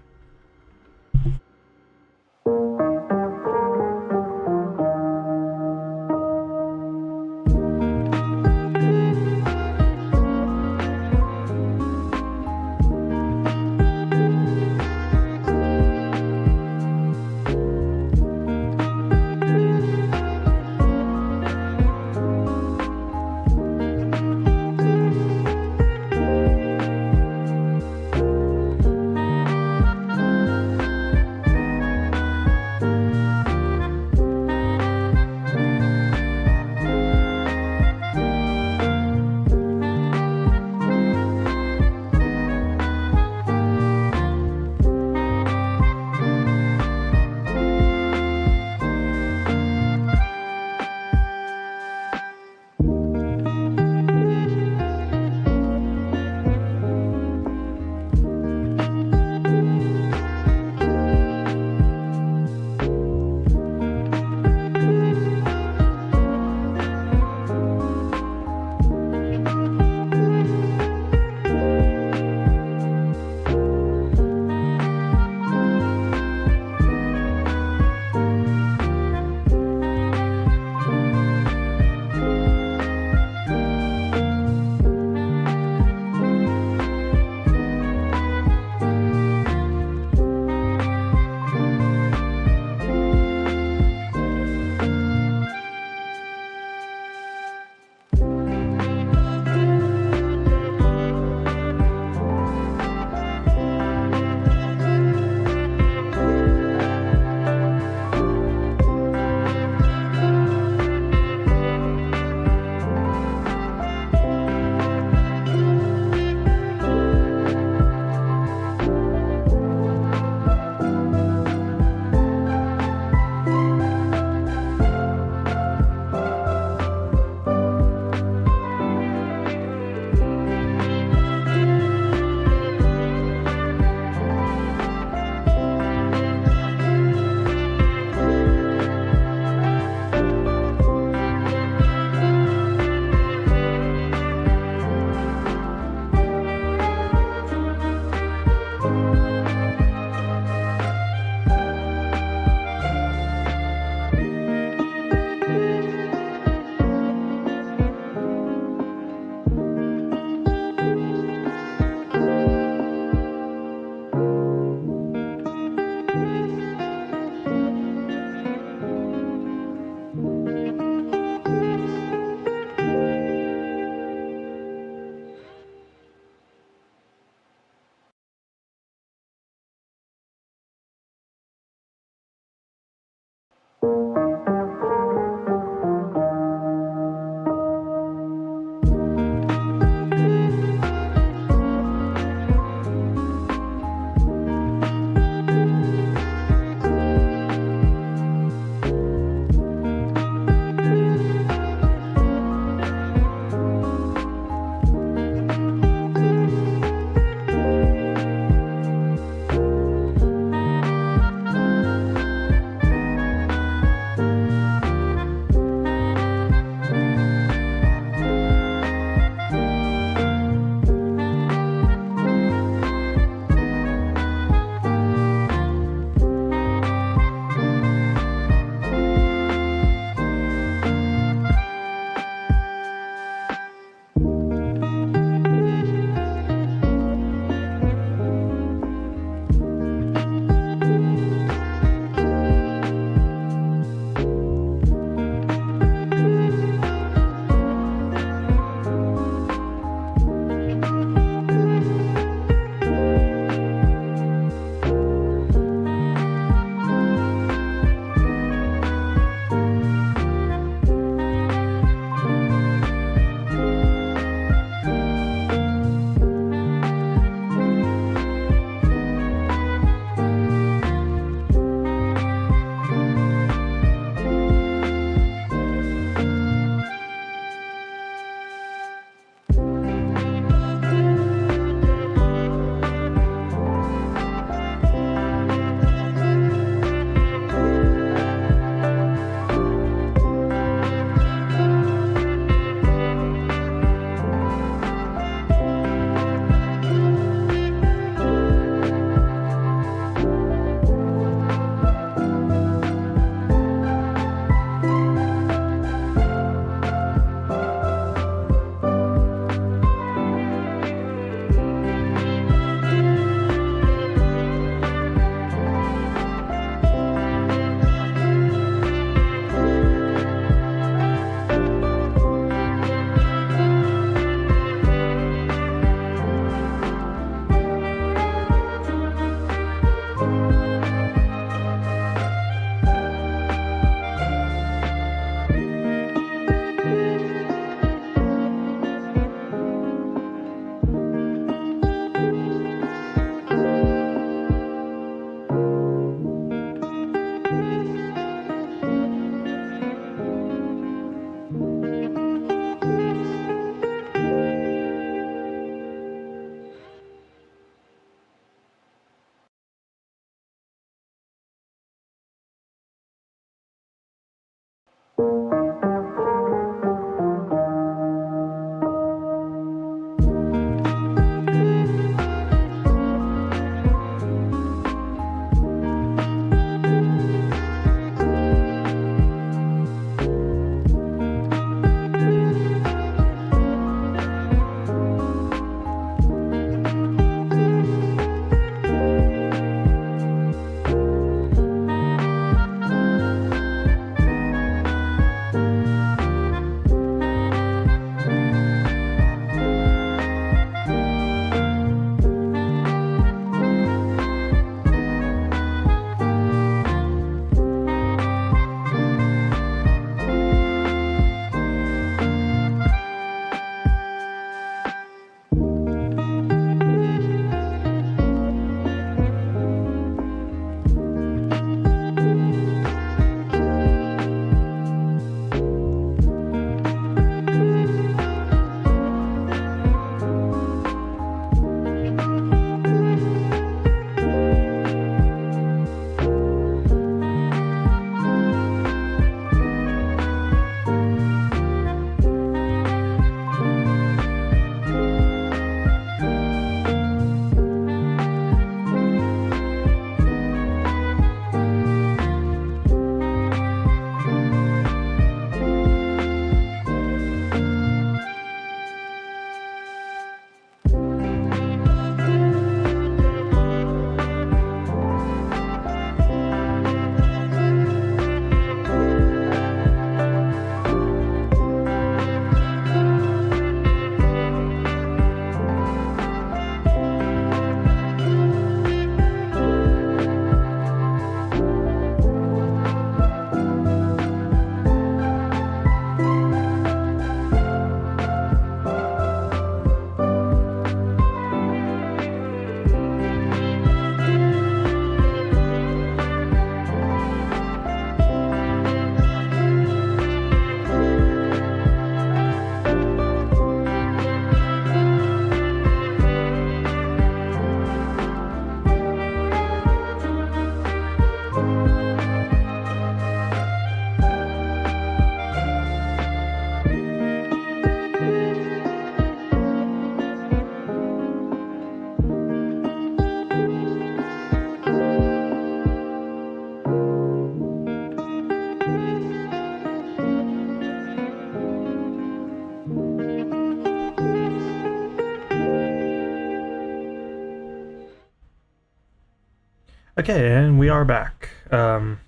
Okay, and we are back. And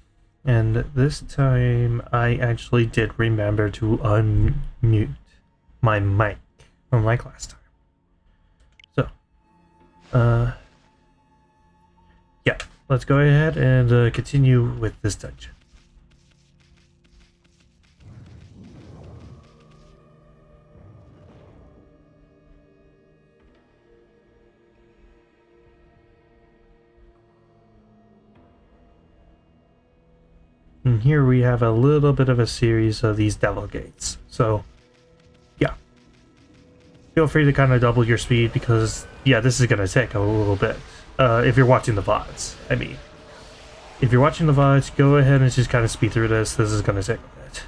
this time I actually did remember to unmute my mic, unlike last time. So, yeah, let's go ahead and continue with this dungeon. And here we have a little bit of a series of these devil gates. So, yeah. Feel free to kind of double your speed because, yeah, this is going to take a little bit. If you're watching the VODs, I mean. If you're watching the VODs, go ahead and just kind of speed through this. This is going to take a bit.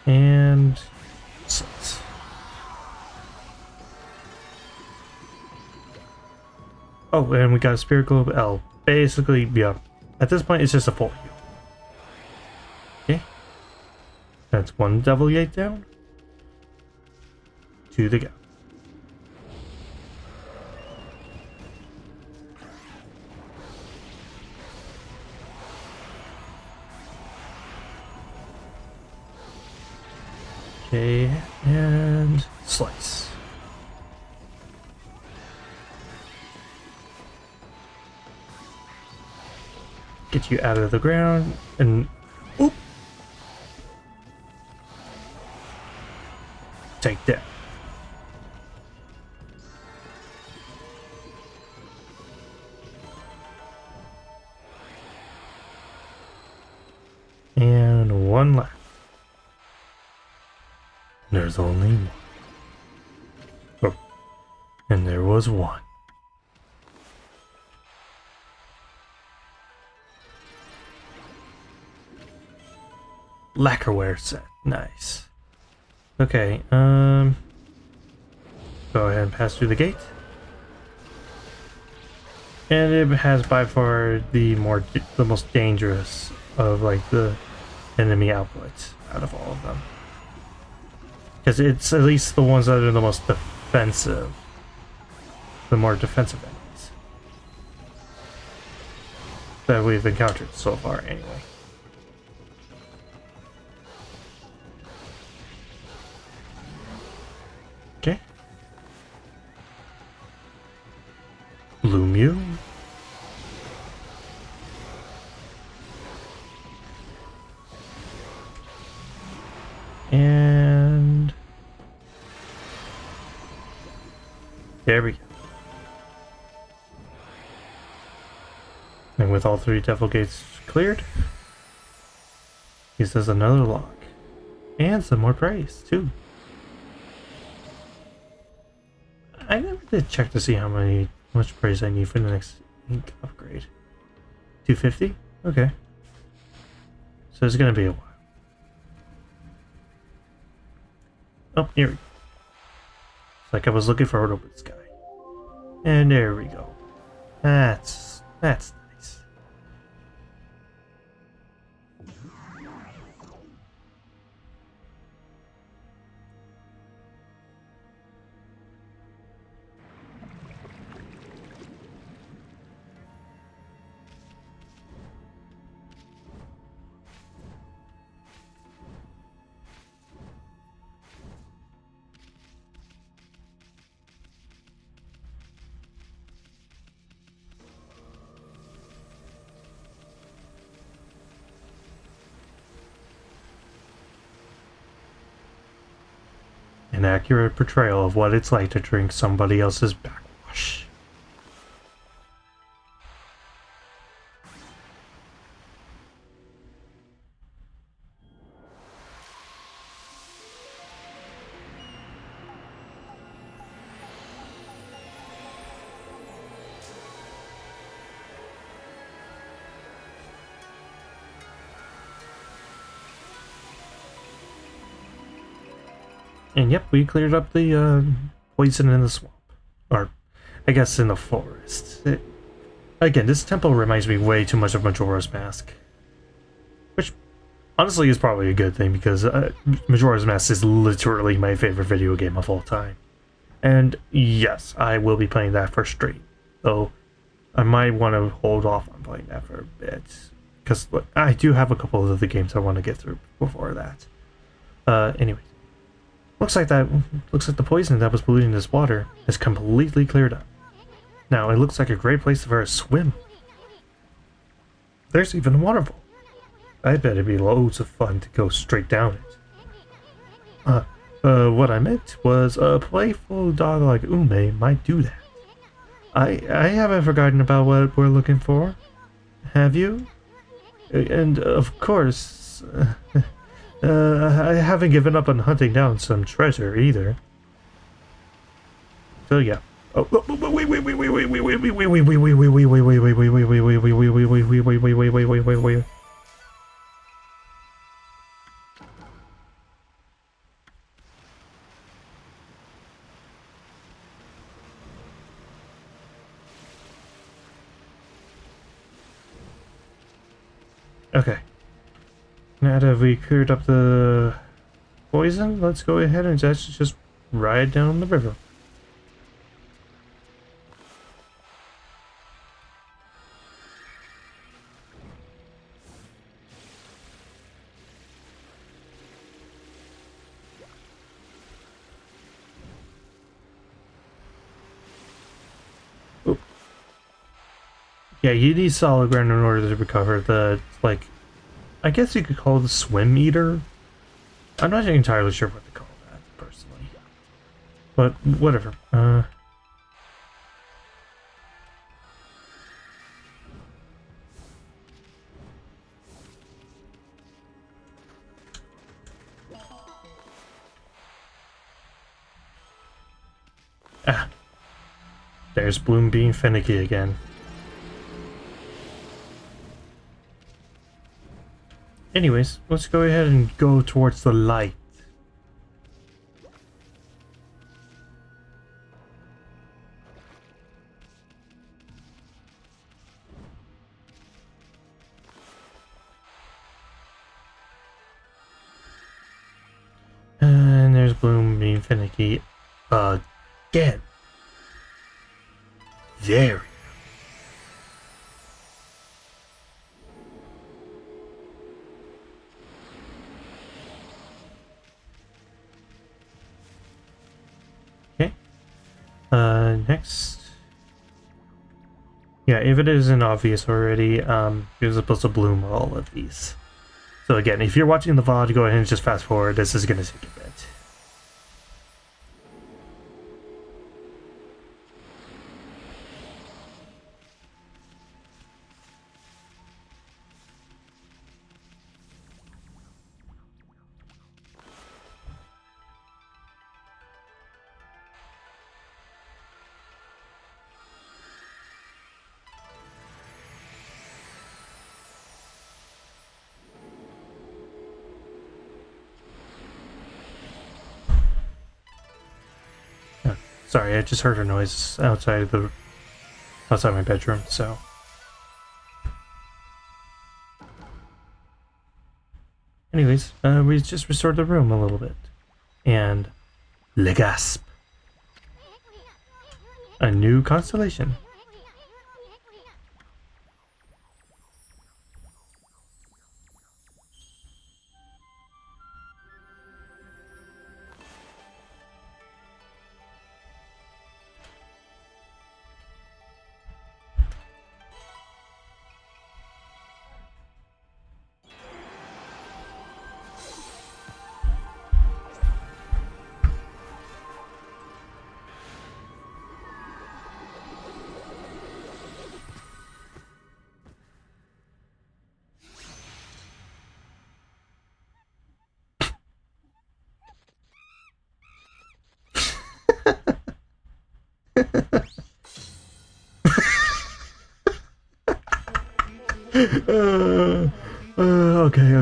And six. Oh, and we got a spirit globe L. Basically, yeah. At this point, it's just a full heal. Okay. That's one devil gate down. Two to go. Okay, and slice. Get you out of the ground, and oop! Take that. one left. There's only one. Oh, and there was one. Lacquerware set. Nice. Okay, go ahead and pass through the gate. And it has by far the most dangerous of like the enemy outputs out of all of them. Because it's at least the ones that are the most defensive. The more defensive enemies that we've encountered so far anyway. Okay. Blue Mew. And there we go. And with all 3 devil gates cleared, he says another lock. And some more praise, too. I never did check to see how much praise I need for the next ink upgrade. 250? Okay. So it's gonna be a while. Oh, here we go. It's like I was looking for an open sky. And there we go. That's nice. An accurate portrayal of what it's like to drink somebody else's backwash. And yep, we cleared up the poison in the swamp. Or, I guess in the forest. Again, this temple reminds me way too much of Majora's Mask. Which, honestly, is probably a good thing, because Majora's Mask is literally my favorite video game of all time. And yes, I will be playing that for straight. Though, I might want to hold off on playing that for a bit. Because I do have a couple of other games I want to get through before that. Anyways. Looks like the poison that was polluting this water is completely cleared up. Now it looks like a great place for a swim. There's even a waterfall. I bet it'd be loads of fun to go straight down it. What I meant was a playful dog like Ume might do that. I haven't forgotten about what we're looking for. Have you? And of course, I haven't given up on hunting down some treasure either. So yeah. Oh, wait. Okay. Now that we cleared up the poison, let's go ahead and just ride down the river. Oop. Yeah, you need solid ground in order to recover the, like, I guess you could call it the swim eater. I'm not entirely sure what to call that, personally. But, whatever. Ah, there's Bloom being finicky again. Anyways, let's go ahead and go towards the light. And there's Bloom being finicky again. There. Okay. Next. Yeah, if it isn't obvious already, you're supposed to bloom all of these. So again, if you're watching the VOD, go ahead and just fast forward. This is going to take a bit. Sorry, I just heard a noise outside my bedroom, so. Anyways, we just restored the room a little bit. And Legasp. A new constellation.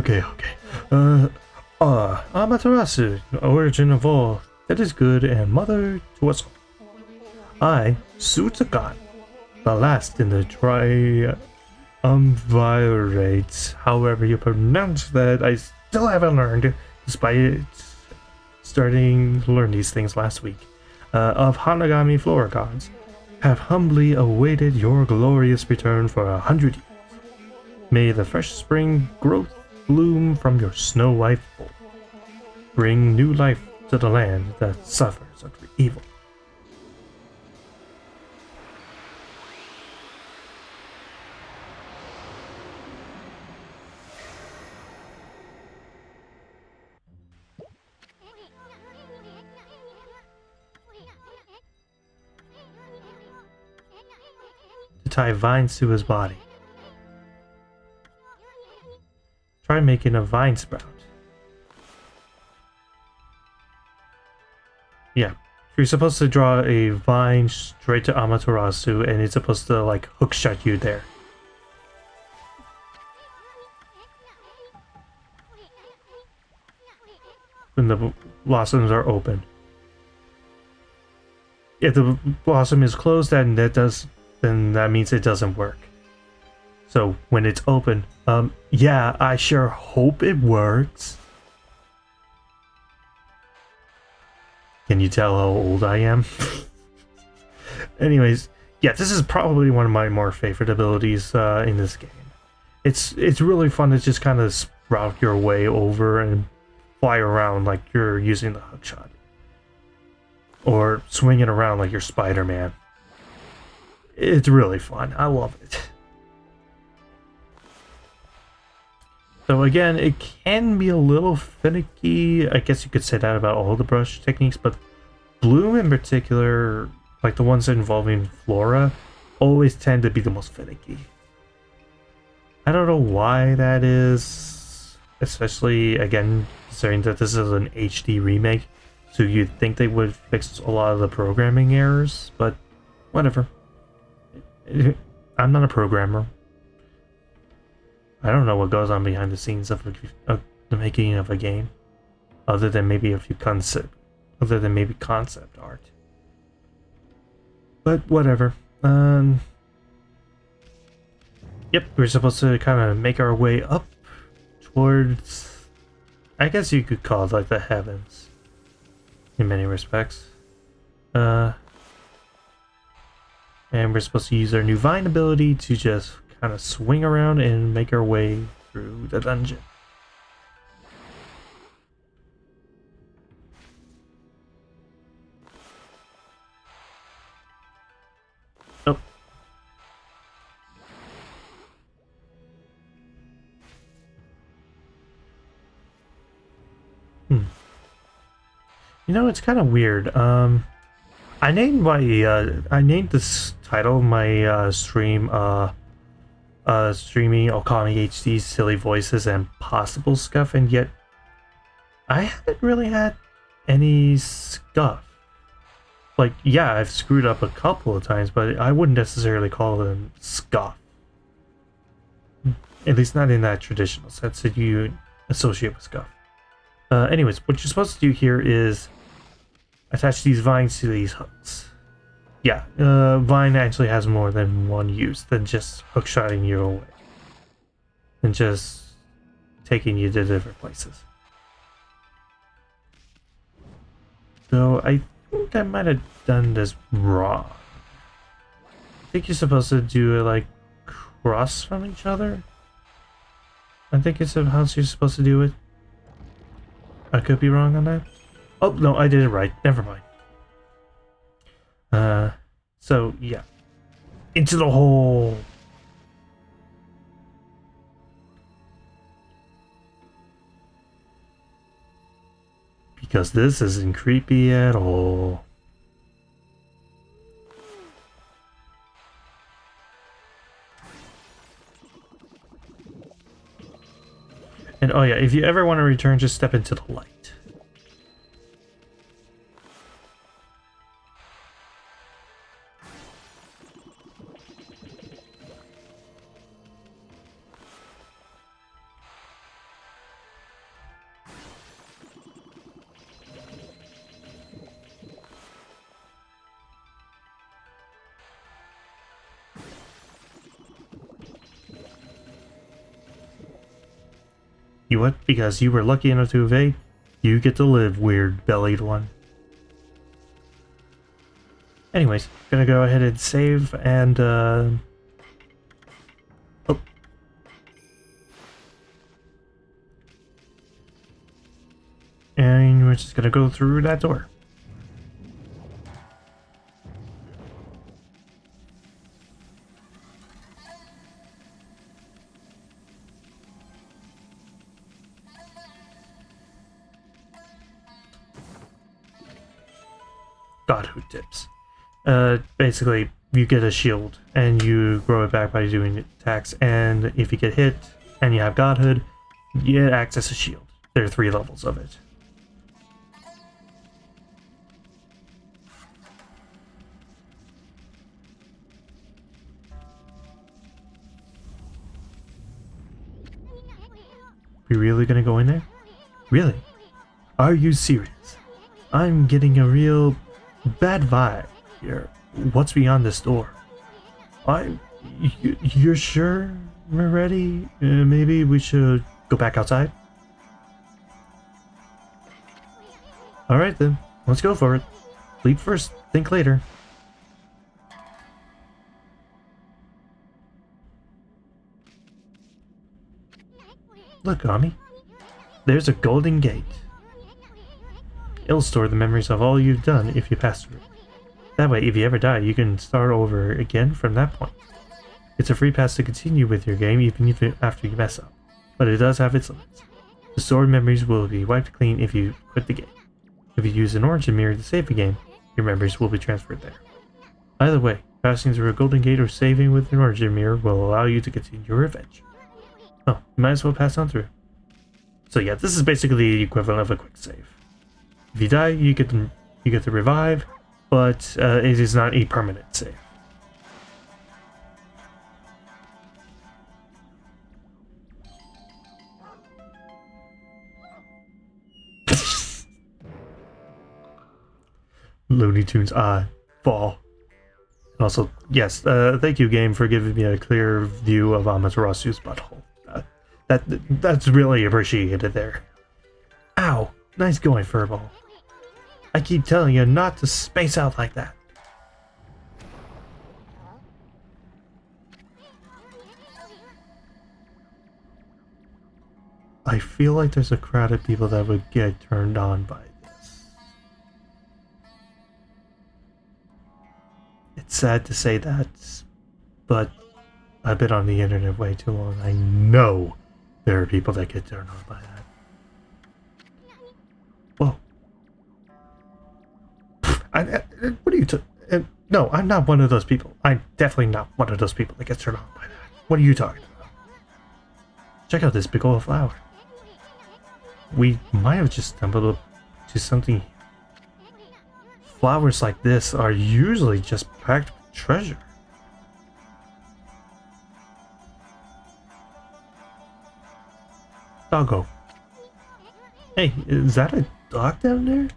Okay. Amaterasu, origin of all that is good and mother to us all. I, Sutsukan, the last in the triumvirate, however you pronounce that, I still haven't learned, despite starting to learn these things last week, of Hanagami Flora Gods, have humbly awaited your glorious return for 100 years. May the fresh spring growth bloom from your snow-white bowl. Bring new life to the land that suffers under evil. To tie vines to his body. Try making a vine sprout. Yeah, you're supposed to draw a vine straight to Amaterasu, and it's supposed to like hook shot you there. When the blossoms are open. If the blossom is closed, then that means it doesn't work. So when it's open, yeah, I sure hope it works. Can you tell how old I am? Anyways, yeah, this is probably one of my more favorite abilities in this game. It's really fun to just kind of sprout your way over and fly around like you're using the hookshot. Or swinging around like you're Spider-Man. It's really fun. I love it. So again, it can be a little finicky. I guess you could say that about all the brush techniques, but Bloom in particular, like the ones involving Flora, always tend to be the most finicky. I don't know why that is, especially, again, considering that this is an HD remake. So you'd think they would fix a lot of the programming errors, but whatever. I'm not a programmer. I don't know what goes on behind the scenes of the making of a game, other than maybe concept art. But whatever. Yep, we're supposed to kind of make our way up towards, I guess you could call it like the heavens, in many respects. And we're supposed to use our new vine ability to just kind of swing around and make our way through the dungeon. Oh. You know, it's kind of weird. I named this title my stream streaming Okami HD's silly voices and possible scuff, and yet I haven't really had any scuff. Like, yeah, I've screwed up a couple of times, but I wouldn't necessarily call them scuff. At least not in that traditional sense that you associate with scuff. Anyways, what you're supposed to do here is attach these vines to these hooks. Yeah, vine actually has more than one use than just hookshotting you away. And just taking you to different places. So I think I might have done this wrong. I think you're supposed to do it like cross from each other. I think it's how you're supposed to do it. I could be wrong on that. Oh, no, I did it right. Never mind. So, yeah. Into the hole! Because this isn't creepy at all. And oh yeah, if you ever want to return, just step into the light. You what? Because you were lucky enough to evade, you get to live, weird-bellied one. Anyways, gonna go ahead and save and, oh. And we're just gonna go through that door. Godhood tips. Basically, you get a shield and you grow it back by doing attacks, and if you get hit and you have Godhood, it acts as a shield. There are 3 levels of it. We really gonna go in there? Really? Are you serious? I'm getting a real bad vibe here. What's beyond this door? You're sure we're ready? Maybe we should go back outside? Alright then, let's go for it. Leap first, think later. Look, Okami. There's a golden gate. It'll store the memories of all you've done if you pass through it. That way, if you ever die, you can start over again from that point. It's a free pass to continue with your game even after you mess up, but it does have its limits. The stored memories will be wiped clean if you quit the game. If you use an origin mirror to save the game, your memories will be transferred there. Either way, passing through a golden gate or saving with an origin mirror will allow you to continue your adventure. Oh, you might as well pass on through. So yeah, this is basically the equivalent of a quick save. If you die, you get to revive, but it is not a permanent save. Looney Tunes eye fall. And also, yes, thank you, game, for giving me a clear view of Amaterasu's butthole. That's really appreciated there. Ow! Nice going, Furball. I keep telling you not to space out like that. I feel like there's a crowd of people that would get turned on by this. It's sad to say that, but I've been on the internet way too long. I know there are people that get turned on by that. Whoa. What are you no, I'm not one of those people. I'm definitely not one of those people that gets turned on by that. What are you talking about? Check out this big old flower. We might have just stumbled to something. Flowers like this are usually just packed with treasure. Doggo. Hey, is that a dog down there?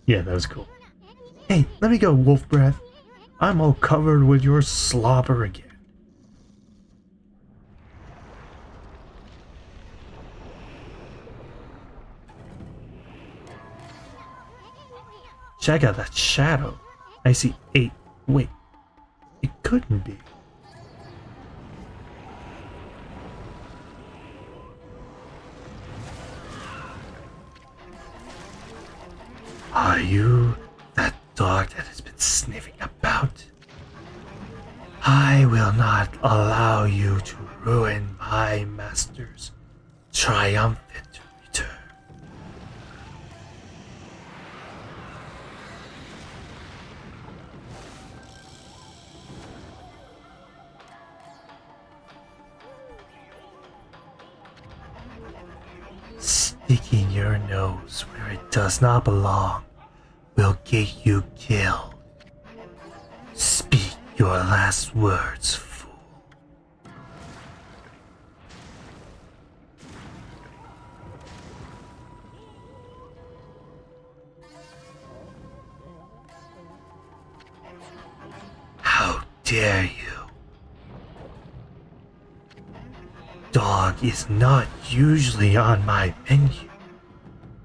Yeah, that was cool. Hey, let me go, wolf breath. I'm all covered with your slobber again. Check out that shadow. I see 8. Wait, it couldn't be. Are you that dog that has been sniffing about? I will not allow you to ruin my master's triumphant return. Sticking your nose where it does not belong will get you killed. Speak your last words, fool. How dare you? Dog is not usually on my menu,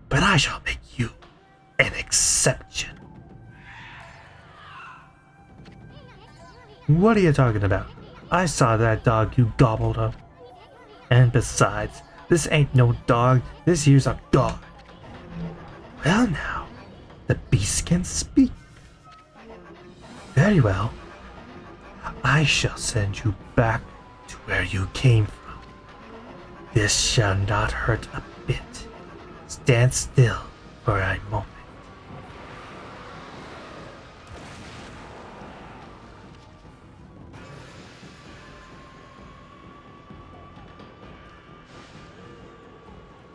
but I shall make you an exception. What are you talking about? I saw that dog you gobbled up. And besides, this ain't no dog, this here's a god. Well now, the beast can speak. Very well. I shall send you back to where you came from. This shall not hurt a bit. Stand still for a moment.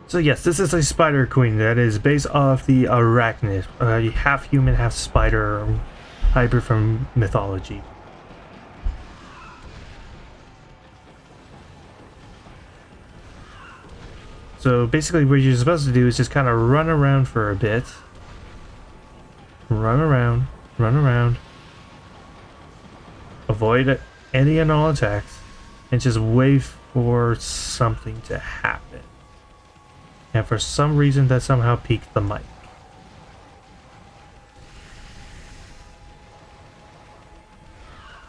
So yes, this is a spider queen that is based off the arachnid, half human, half spider hybrid from mythology. So basically what you're supposed to do is just kind of run around for a bit. Run around. Avoid any and all attacks, and just wait for something to happen. And for some reason that somehow peaked the mic.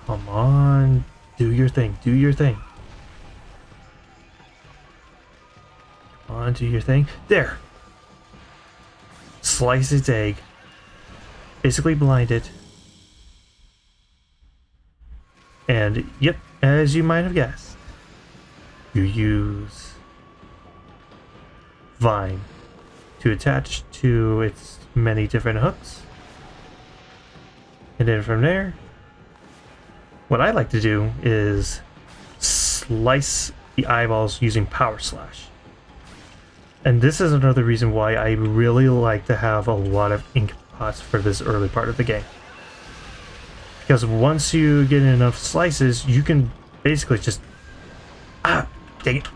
Come on, do your thing, do your thing. Come on, do your thing. There! Slice its egg. Basically blind it. And, yep, as you might have guessed, you use vine to attach to its many different hooks. And then from there, what I like to do is slice the eyeballs using Power Slash. And this is another reason why I really like to have a lot of ink pots for this early part of the game. Because once you get enough slices, you can basically just... dang it.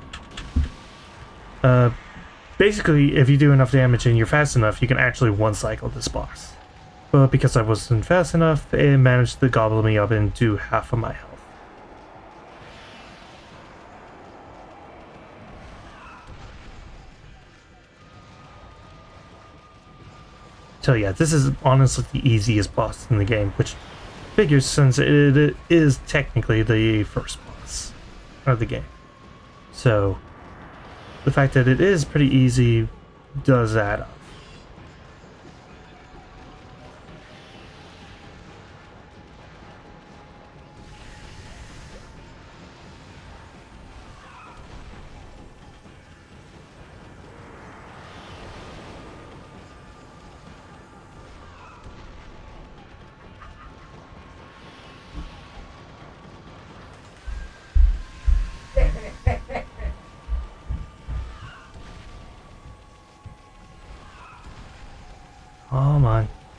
Basically, if you do enough damage and you're fast enough, you can actually one-cycle this boss. But because I wasn't fast enough, it managed to gobble me up into half of my health. So yeah, this is honestly the easiest boss in the game, which figures since it is technically the first boss of the game. So the fact that it is pretty easy does add up.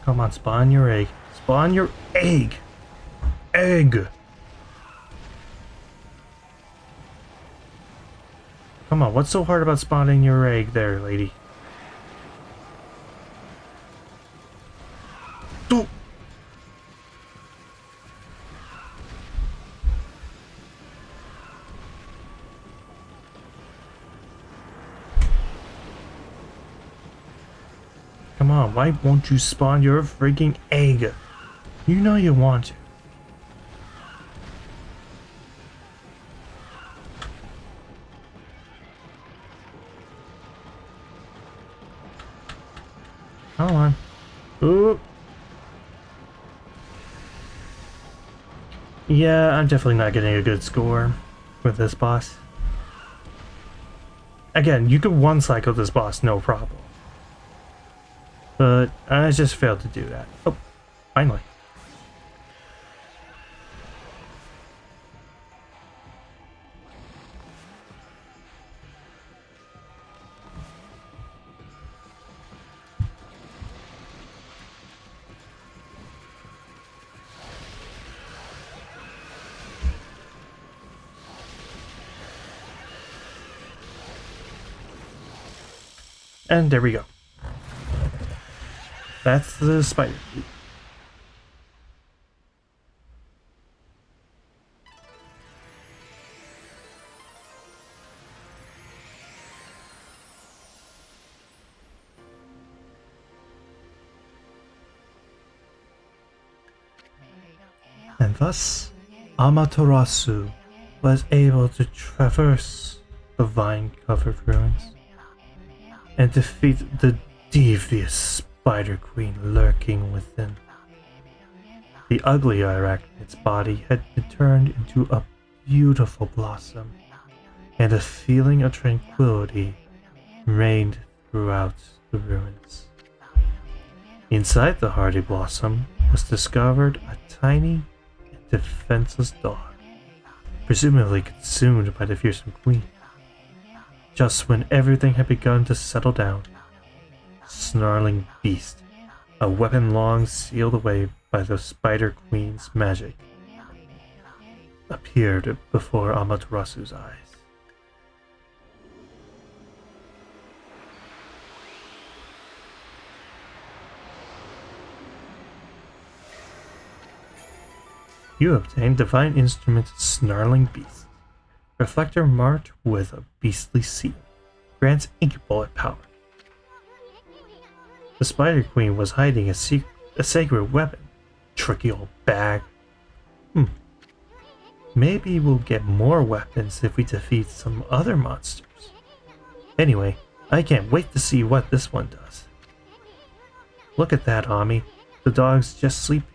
Come on, spawn your egg. Spawn your egg! Egg! Come on, what's so hard about spawning your egg there, lady? Oh. Come on, why won't you spawn your freaking egg? You know you want to. Come on. Oop. Yeah, I'm definitely not getting a good score with this boss. Again, you could one-cycle this boss, no problem. But I just failed to do that. Oh, finally. And there we go. That's the spider. And thus, Amaterasu was able to traverse the vine-covered ruins and defeat the devious Spider Queen lurking within. The ugly arachnide's body had been turned into a beautiful blossom, and a feeling of tranquility reigned throughout the ruins. Inside the hardy blossom was discovered a tiny and defenseless dog, presumably consumed by the fearsome queen. Just when everything had begun to settle down, snarling beast, a weapon long sealed away by the Spider Queen's magic, appeared before Amaterasu's eyes. You obtained Divine Instrument Snarling Beast. Reflector marked with a beastly seal. Grants ink bullet power. The Spider Queen was hiding a sacred weapon. Tricky old bag. Maybe we'll get more weapons if we defeat some other monsters. Anyway, I can't wait to see what this one does. Look at that, Ami. The dog's just sleeping.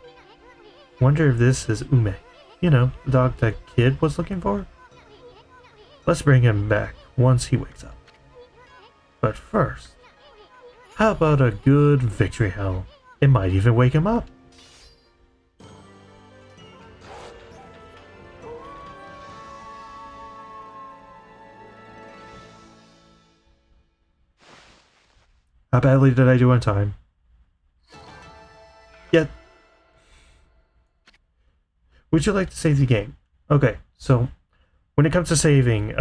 Wonder if this is Ume. You know, the dog that kid was looking for? Let's bring him back once he wakes up. But first, how about a good victory howl? It might even wake him up. How badly did I do on time? Yet. Would you like to save the game? Okay, so when it comes to saving,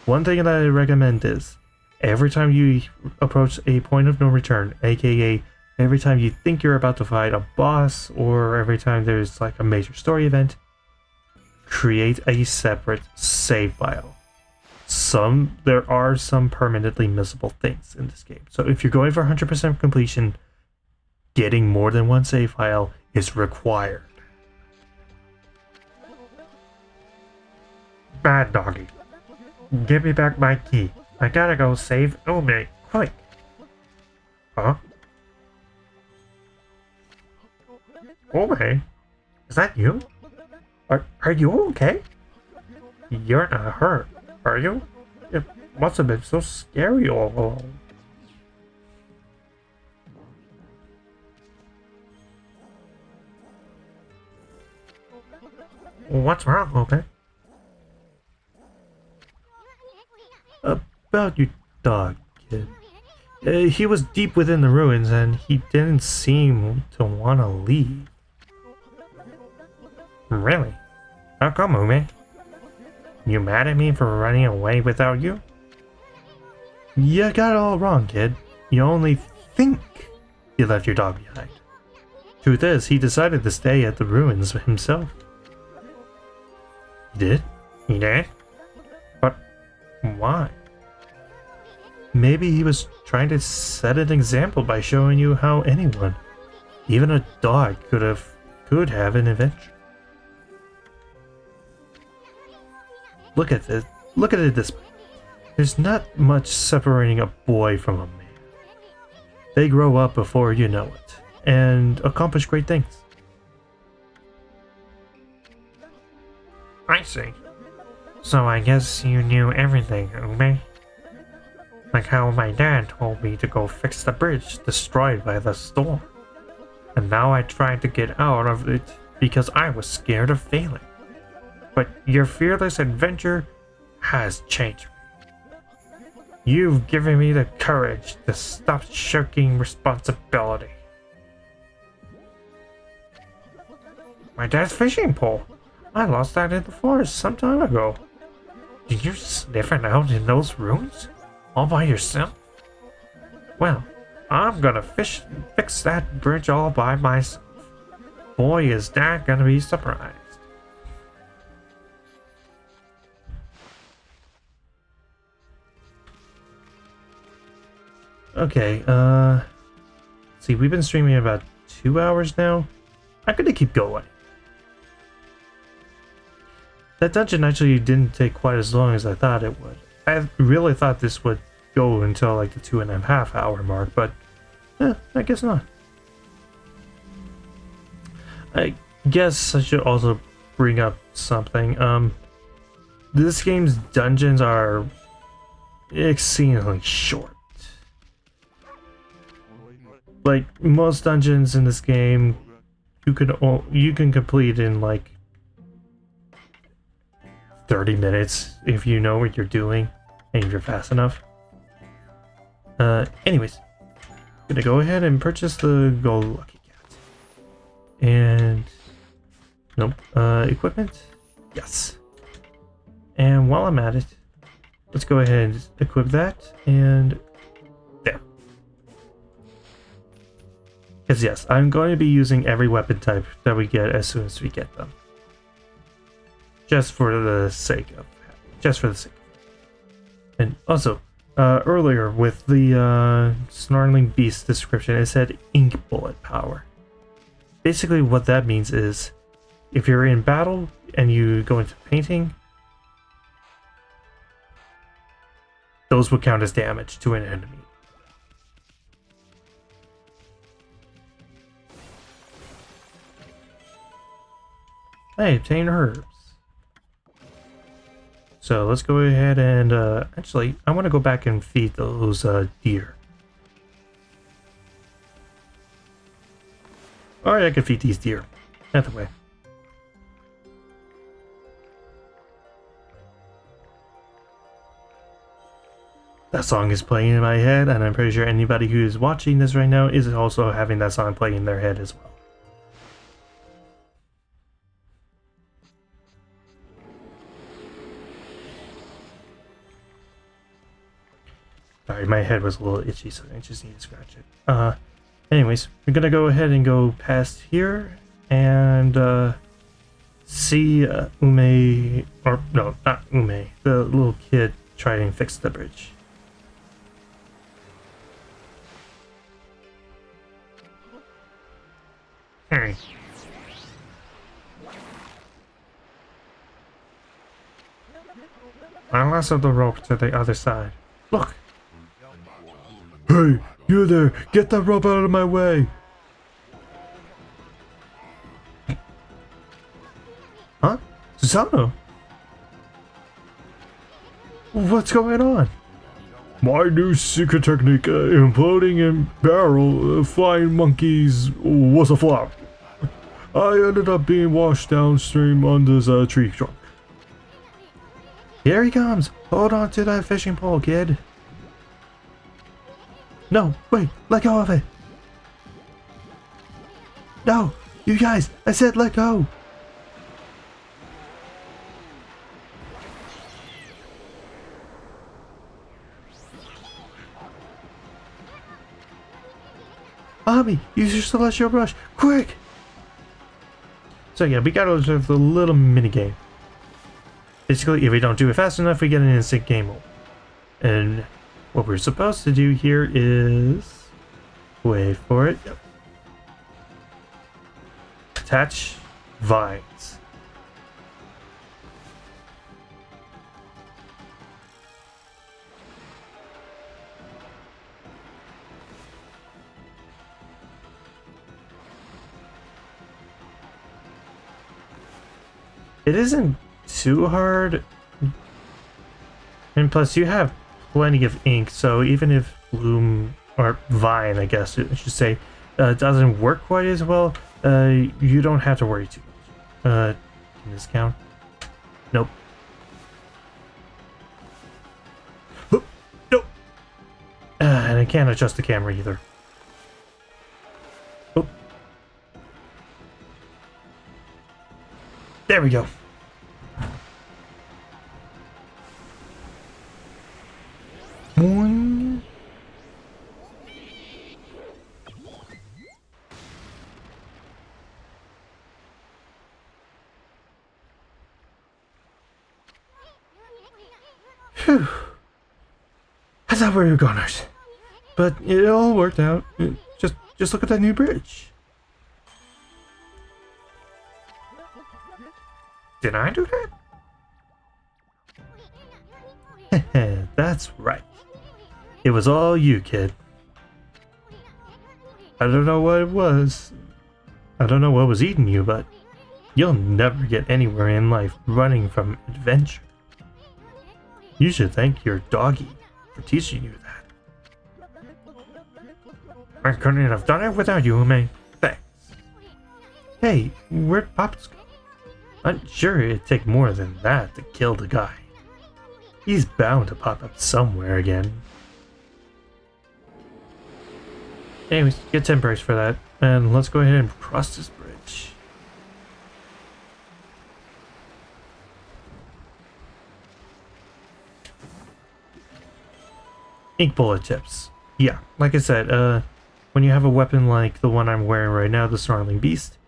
one thing that I recommend is every time you approach a point of no return, aka every time you think you're about to fight a boss or every time there's like a major story event, create a separate save file. There are some permanently missable things in this game. So if you're going for 100% completion, getting more than one save file is required. Bad doggy. Give me back my key. I gotta go save Ume, quick. Huh? Ume? Is that you? Are you okay? You're not hurt, are you? It must have been so scary all along. What's wrong, Ume? About your dog, kid. He was deep within the ruins and he didn't seem to want to leave. Really? How come, Ume? You mad at me for running away without you? You got it all wrong, kid. You only think you left your dog behind. Truth is, he decided to stay at the ruins himself. He did? He did? But why? Maybe he was trying to set an example by showing you how anyone, even a dog, could have an adventure. Look at this. Look at it this way. There's not much separating a boy from a man. They grow up before you know it, and accomplish great things. I see. So I guess you knew everything, Ume? Like how my dad told me to go fix the bridge destroyed by the storm. And now I tried to get out of it because I was scared of failing. But your fearless adventure has changed me. You've given me the courage to stop shirking responsibility. My dad's fishing pole. I lost that in the forest some time ago. Did you sniff it out in those ruins? All by yourself? Well, I'm gonna fix that bridge all by myself. Boy, is Dad gonna be surprised. Okay, see, we've been streaming about 2 hours now. I'm gonna keep going. That dungeon actually didn't take quite as long as I thought it would. I really thought this would go until like the 2.5 hour mark, but I guess not. I guess I should also bring up something. This game's dungeons are exceedingly short. Like most dungeons in this game, you can complete in like 30 minutes if you know what you're doing and if you're fast enough. Anyways, gonna go ahead and purchase the Gold Lucky Cat. And nope, equipment, yes. And while I'm at it, let's go ahead and equip that and there. Because yes, I'm going to be using every weapon type that we get as soon as we get them. Just for the sake of it. And also, earlier with the Snarling Beast description, it said ink bullet power. Basically what that means is, if you're in battle and you go into painting, those would count as damage to an enemy. I obtain herbs. So let's go ahead and actually, I want to go back and feed those deer. Alright, I can feed these deer. Either way. That song is playing in my head, and I'm pretty sure anybody who is watching this right now is also having that song playing in their head as well. Sorry, my head was a little itchy, so I just need to scratch it. Anyways, we're gonna go ahead and go past here and see Ume, or no, not Ume, the little kid try and fix the bridge. Hey. I lassoed the rope to the other side. Look! Hey, you there! Get that rope out of my way! Huh? Susano? What's going on? My new secret technique, imploding in barrel flying monkeys, was a flop. I ended up being washed downstream on this tree trunk. Here he comes! Hold on to that fishing pole, kid. No, wait, let go of it. No, you guys, I said let go. Ami, use your celestial brush, quick! So yeah, we gotta observe the little mini game. Basically, if we don't do it fast enough, we get an instant game over. And what we're supposed to do here is... wait for it. Yep. Attach vines. It isn't too hard, and plus you have plenty of ink, so even if Bloom, or Vine I guess I should say, doesn't work quite as well, you don't have to worry too much. Can this count? Nope. Nope. And I can't adjust the camera either. Oh. There we go. Boing. Phew. I thought we were goners, but it all worked out. Just look at that new bridge. Did I do that? That's right. It was all you, kid. I don't know what it was. I don't know what was eating you, but you'll never get anywhere in life running from adventure. You should thank your doggy for teaching you that. I couldn't have done it without you, Ume. Thanks. Hey, where'd Pops go? I'm sure it'd take more than that to kill the guy. He's bound to pop up somewhere again. Anyways, get 10 breaks for that, and let's go ahead and cross this bridge. Ink bullet tips. Yeah, like I said, when you have a weapon like the one I'm wearing right now, the Snarling Beast,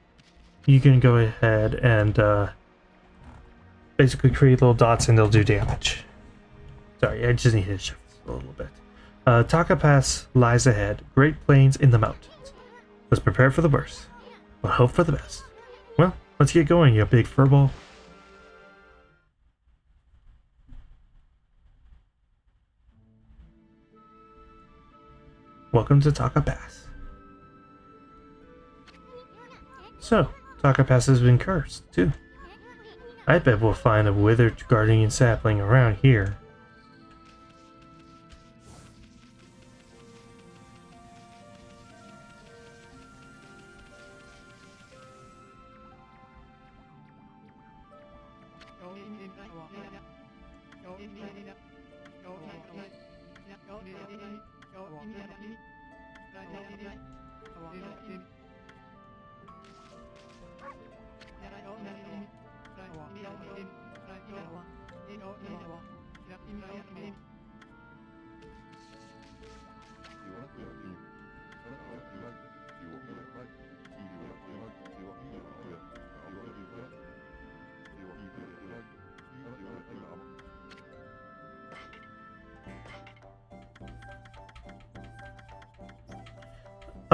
you can go ahead and basically create little dots and they'll do damage. Sorry, I just need to shift this a little bit. Taka Pass lies ahead, Great Plains in the mountains. Let's prepare for the worst, but hope for the best. Well, let's get going, you big furball. Welcome to Taka Pass. So, Taka Pass has been cursed, too. I bet we'll find a withered guardian sapling around here.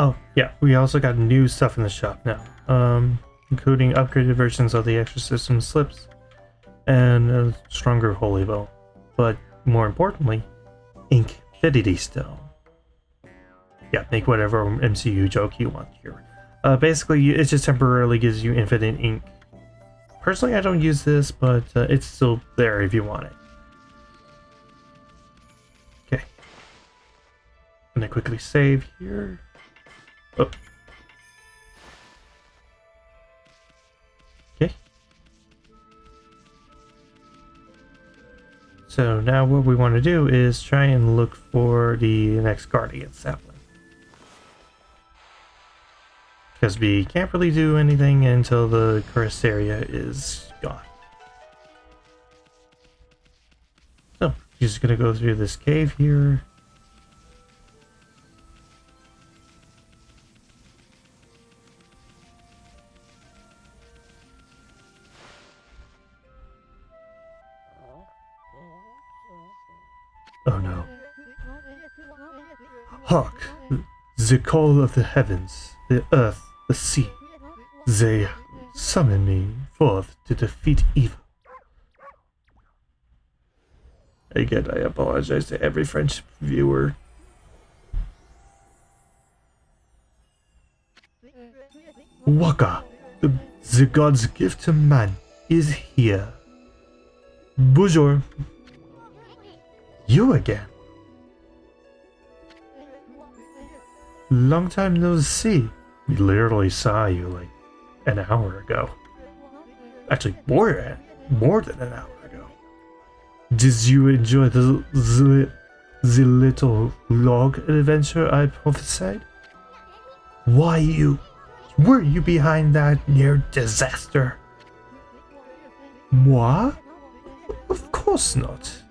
Oh, yeah, we also got new stuff in the shop now, including upgraded versions of the extra system slips and a stronger holy bow. But more importantly, Infinity Stone. Yeah, make whatever MCU joke you want here. Basically, it just temporarily gives you infinite ink. Personally, I don't use this, but it's still there if you want it. Okay. I'm gonna quickly save here. Oh. Okay. So now what we want to do is try and look for the next guardian sapling. Because we can't really do anything until the cursed area is gone. So, just gonna go through this cave here. Oh no. Hark! The call of the heavens, the earth, the sea. They summon me forth to defeat evil. Again, I apologize to every French viewer. Waka, the god's gift to man, is here. Bonjour. You again. Long time no see. We literally saw you like an hour ago. Actually, more than an hour ago. Did you enjoy the little log adventure I prophesied? Why were you behind that near disaster? Moi? Of course not.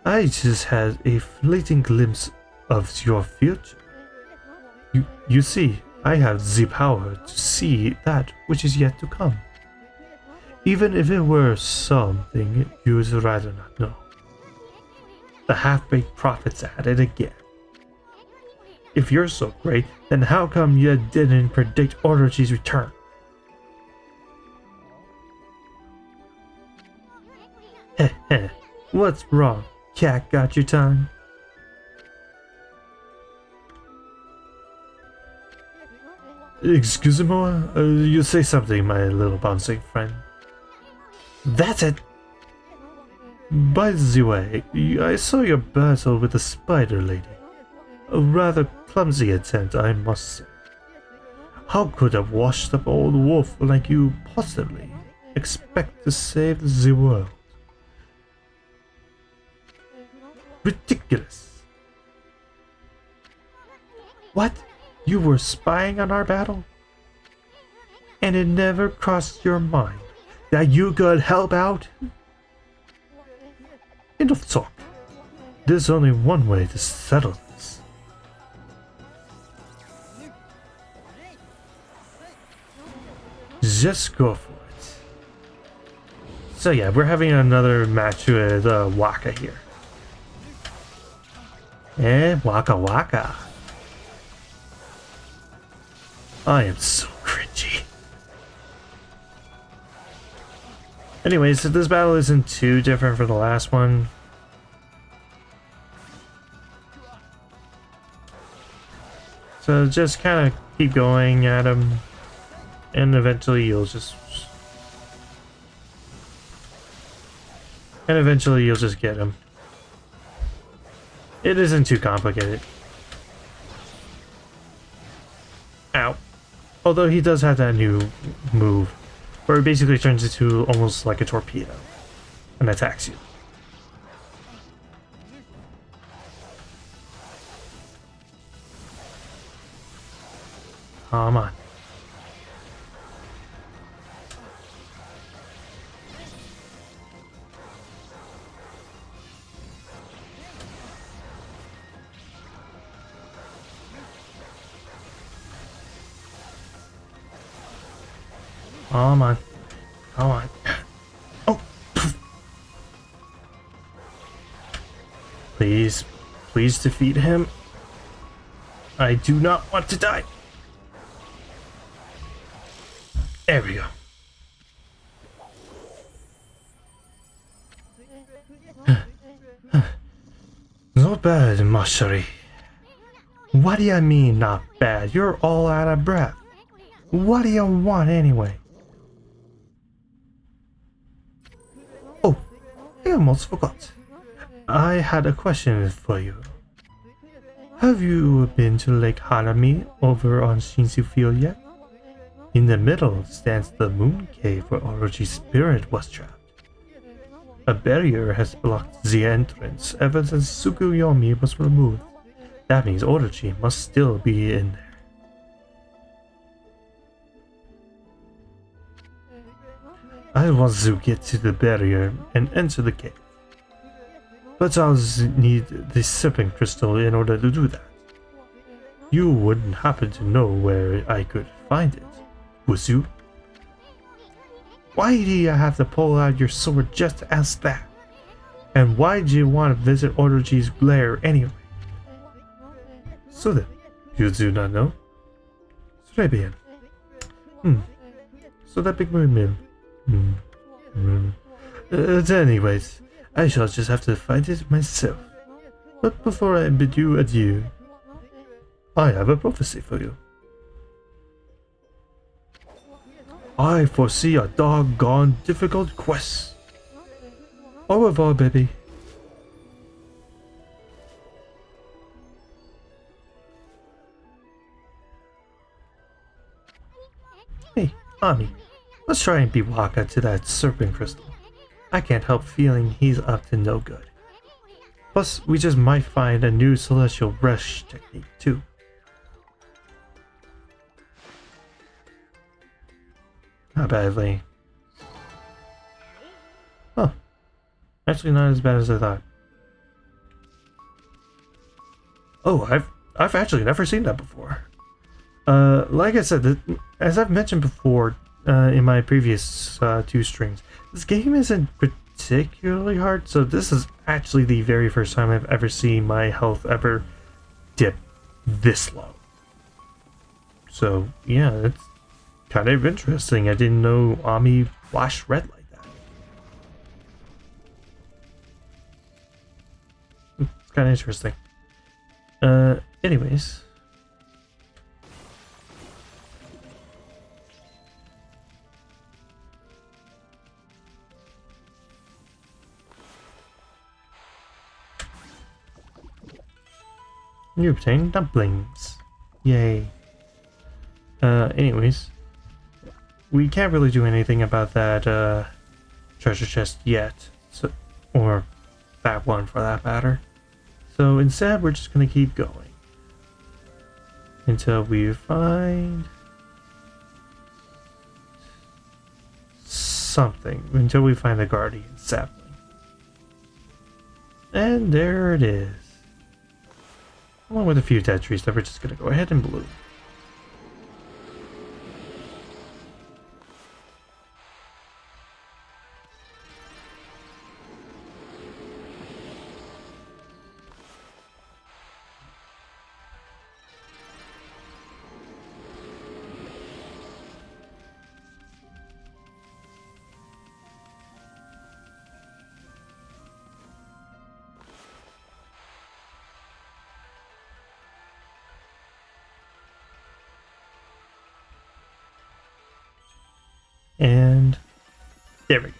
I just had a fleeting glimpse of your future. You see, I have the power to see that which is yet to come. Even if it were something you would rather not know. The half-baked prophet's at it again. If you're so great, then how come you didn't predict Orochi's return? Heh heh, what's wrong? Cat got your tongue? Excuse me, you say something, my little bouncing friend. That's it! By the way, I saw your battle with the spider lady. A rather clumsy attempt, I must say. How could a washed-up old wolf like you possibly expect to save the world? Ridiculous! What? You were spying on our battle? And it never crossed your mind that you could help out? Enough talk. There's only one way to settle this. Just go for it. So yeah, we're having another match with Waka here. Waka Waka. I am so cringy. Anyways, so this battle isn't too different from the last one. So just kind of keep going at him, and eventually you'll just And eventually you'll just get him. It isn't too complicated. Ow. Although he does have that new move, where it basically turns into almost like a torpedo and attacks you. Come on. Come on. Come on. Oh! Please. Please defeat him. I do not want to die. There we go. Not bad, Mashari. What do you mean, not bad? You're all out of breath. What do you want anyway? Oh, I almost forgot. I had a question for you. Have you been to Lake Harami over on Shinsu Field yet? In the middle stands the moon cave where Orochi's spirit was trapped. A barrier has blocked the entrance ever since Tsukuyomi was removed. That means Orochi must still be in there. I want to get to the barrier and enter the cave. But I'll need the serpent crystal in order to do that. You wouldn't happen to know where I could find it, would you? Why do you have to pull out your sword just to ask that? And why do you want to visit Orochi's lair anyway? So then, you do not know? Très bien. So that big windmill. Anyways, I shall just have to find it myself. But before I bid you adieu, I have a prophecy for you. I foresee a doggone difficult quest. Au revoir, baby. Hey, Ami, let's try and beat Waka to that serpent crystal. I can't help feeling he's up to no good. Plus, we just might find a new celestial rush technique, too. Not badly. Huh. Actually not as bad as I thought. Oh, I've actually never seen that before. Like I said, as I've mentioned before in my previous 2 streams, this game isn't particularly hard, so this is actually the very first time I've ever seen my health ever dip this low. So, yeah, it's kind of interesting. I didn't know Ami flashed red like that. It's kind of interesting. Anyways. You obtain dumplings. Yay. Anyways. We can't really do anything about that treasure chest yet, so, or that one for that matter. So instead, we're just gonna keep going until we find something. Until we find the guardian sapling, and there it is, along with a few dead trees that we're just gonna go ahead and bloom. And there we go.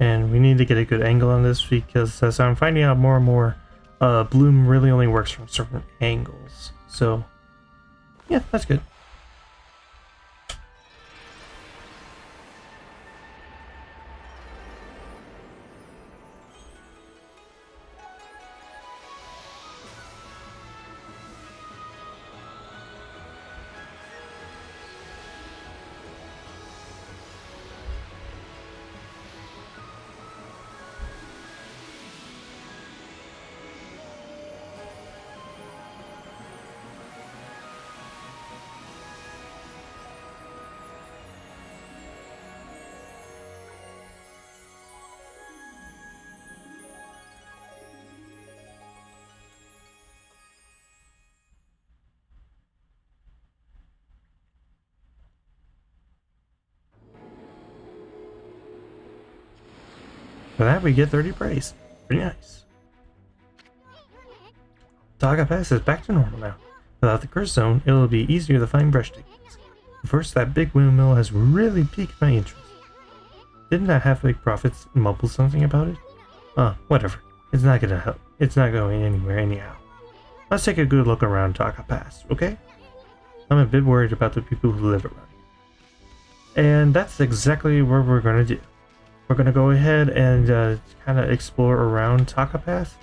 And we need to get a good angle on this because as I'm finding out more and more, bloom really only works from certain angles. So, yeah, that's good. For that, we get 30 praise. Pretty nice. Saga Pass is back to normal now. Without the curse zone, it'll be easier to find brush techniques. First, that big windmill has really piqued my interest. Didn't that half-baked prophets mumble something about it? Whatever. It's not gonna help. It's not going anywhere anyhow. Let's take a good look around Taka Pass, okay? I'm a bit worried about the people who live around. And that's exactly what we're gonna do. We're gonna go ahead and kind of explore around Taka Pass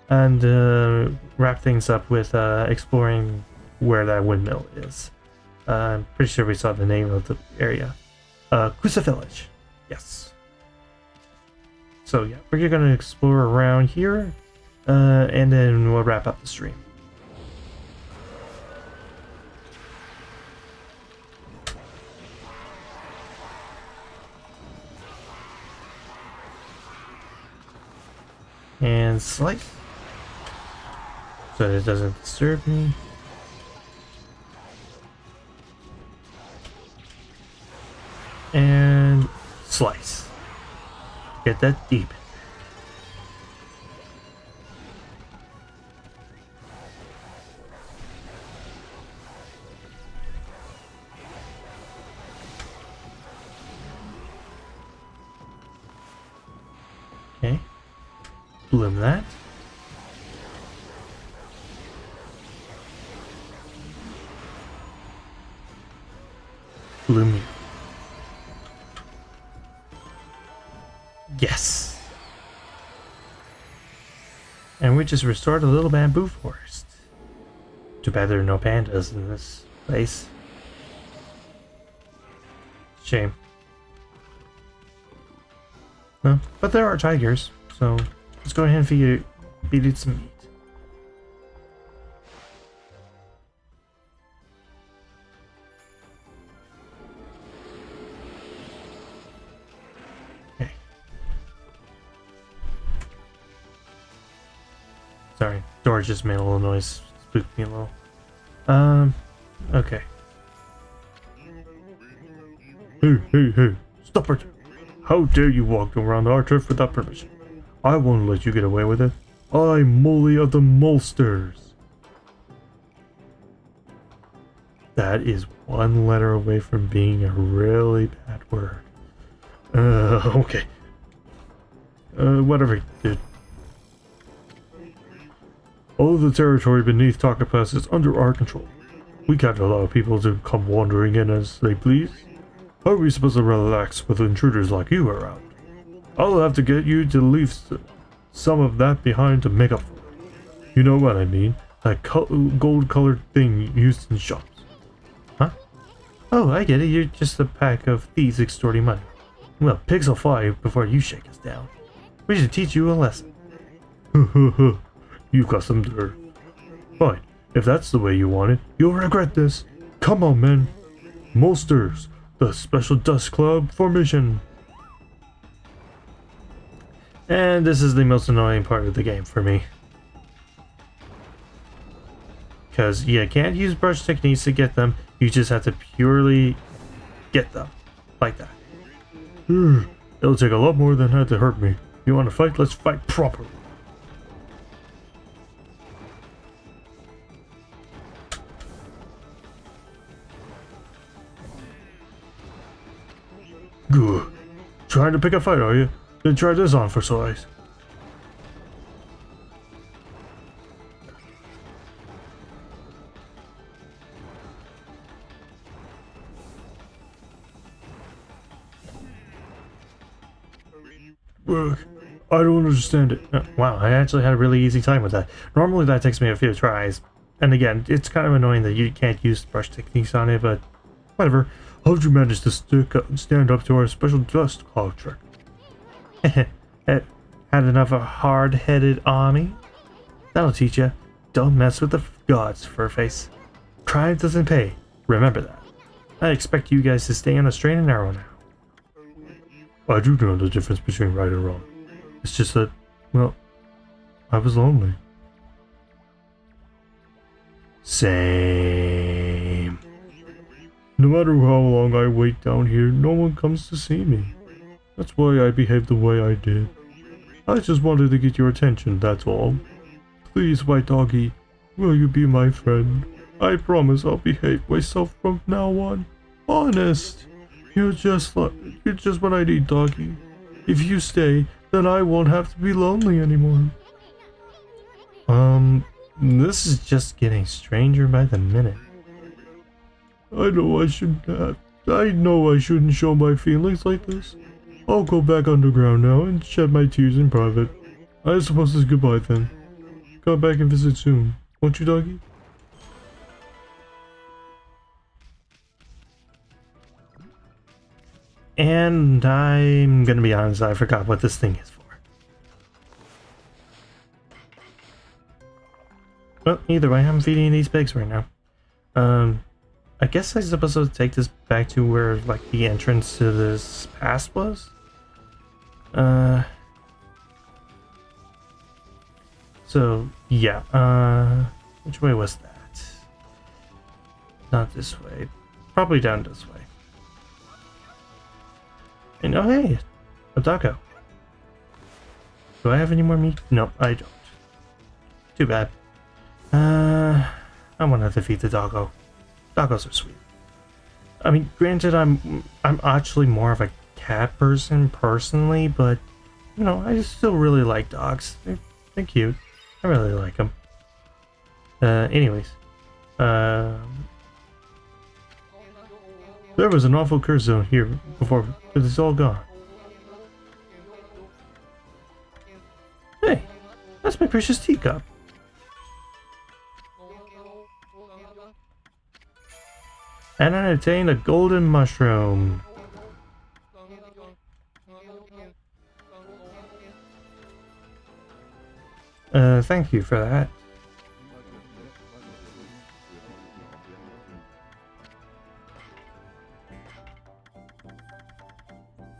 and wrap things up with exploring where that windmill is. I'm pretty sure we saw the name of the area. Kusa Village. Yes. So yeah, we're gonna explore around here and then we'll wrap up the stream. And slice so that it doesn't disturb me. And slice. Get that deep. Okay. Bloom that. Bloom. Yes. And we just restored a little bamboo forest. Too bad there are no pandas in this place. Shame. No, but there are tigers, so let's go ahead and feed it some meat. Okay. Sorry, door just made a little noise. Spooked me a little. Okay. Hey, stop it! How dare you walk around our turf without permission? I won't let you get away with it. I'm Molly of the Molsters. That is one letter away from being a really bad word. Okay. Whatever, dude. All of the territory beneath Taka Pass is under our control. We can't allow people to come wandering in as they please. How are we supposed to relax with intruders like you around? I'll have to get you to leave some of that behind to make up for it. You know what I mean? That gold-colored thing used in shops. Huh? Oh, I get it. You're just a pack of thieves extorting money. Well, pigs will fly before you shake us down. We should teach you a lesson. You've got some dirt. Fine. If that's the way you want it, you'll regret this. Come on, men. Molsters, the Special Dust Club formation. And this is the most annoying part of the game for me. Because you can't use brush techniques to get them, you just have to purely get them. Like that. It'll take a lot more than that to hurt me. You want to fight? Let's fight properly. Good. Trying to pick a fight, are you? Then try this on for size. Work. I don't understand it. Wow, I actually had a really easy time with that. Normally that takes me a few tries. And again, it's kind of annoying that you can't use brush techniques on it, but whatever. How'd you manage to stand up to our special dust cloud trick? Had enough of a hard-headed army? That'll teach you. Don't mess with the gods, Furface. Crime doesn't pay. Remember that. I expect you guys to stay on the straight and narrow now. I do know the difference between right and wrong. It's just that, well, I was lonely. Same. No matter how long I wait down here, no one comes to see me. That's why I behaved the way I did. I just wanted to get your attention, that's all. Please, white doggy, will you be my friend? I promise I'll behave myself from now on. Honest. You're just what I need, doggy. If you stay, then I won't have to be lonely anymore. This is just getting stranger by the minute. I know I shouldn't show my feelings like this. I'll go back underground now and shed my tears in private. I suppose it's goodbye then. Come back and visit soon, won't you, doggy? And I'm gonna be honest, I forgot what this thing is for. Well, either way, I'm feeding these pigs right now. I guess I'm supposed to take this back to where, like, the entrance to this pass was? So, yeah, which way was that? Not this way. Probably down this way. And oh hey, a doggo. Do I have any more meat? No, I don't. Too bad. I want to defeat the doggo. Doggos are sweet. I mean, granted, I'm actually more of a cat person personally, but you know, I still really like dogs. They're cute. I really like them. Anyways, there was an awful curse zone here before, but it's all gone. Hey, that's my precious teacup. And I obtained a golden mushroom. Thank you for that.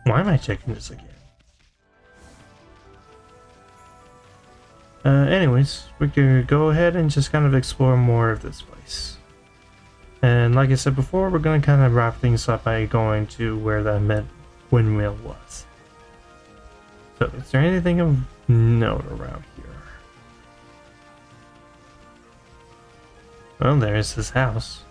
Why am I checking this again? Anyways, we can go ahead and just kind of explore more of this place. And like I said before, we're going to kind of wrap things up by going to where that windmill was. So, is there anything of note around here? Well, there's this house.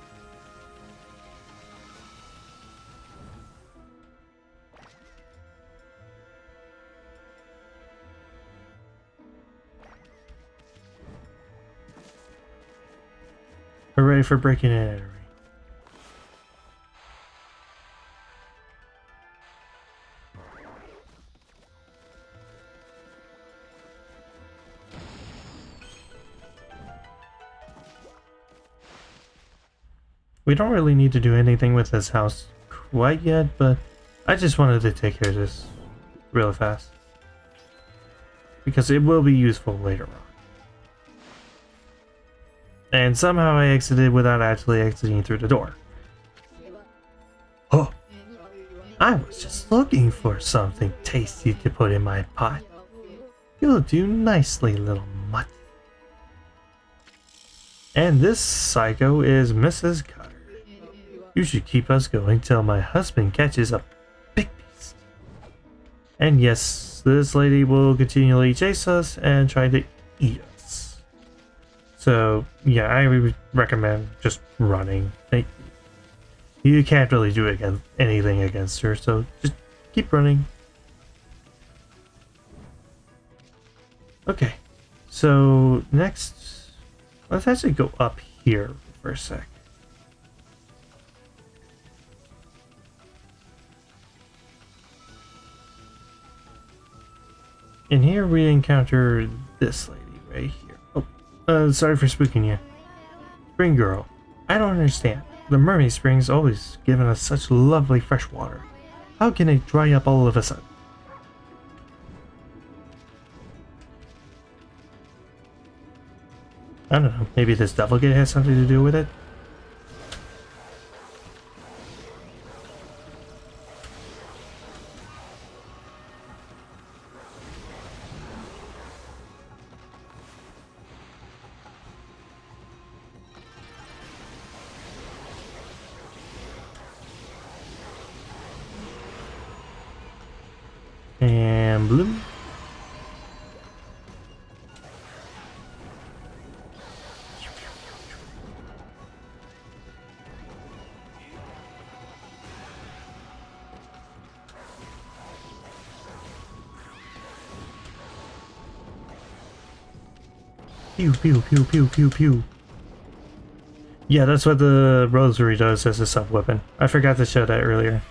Hooray for breaking and entering. We don't really need to do anything with this house quite yet, but I just wanted to take care of this real fast. Because it will be useful later on. And somehow I exited without actually exiting through the door. Oh! I was just looking for something tasty to put in my pot. You'll do nicely, little mutt. And this psycho is Mrs. Cutter. You should keep us going till my husband catches a big beast. And yes, this lady will continually chase us and try to eat us. So, yeah, I would recommend just running. You can't really do anything against her, so just keep running. Okay, so next, let's actually go up here for a sec. And here we encounter this lady right here. Oh, sorry for spooking you. Spring Girl, I don't understand. The mermaid springs always given us such lovely fresh water. How can it dry up all of a sudden? I don't know, maybe this devil kid has something to do with it? And bloom. Pew pew pew pew pew pew. Yeah, that's what the rosary does as a sub-weapon. I forgot to show that earlier.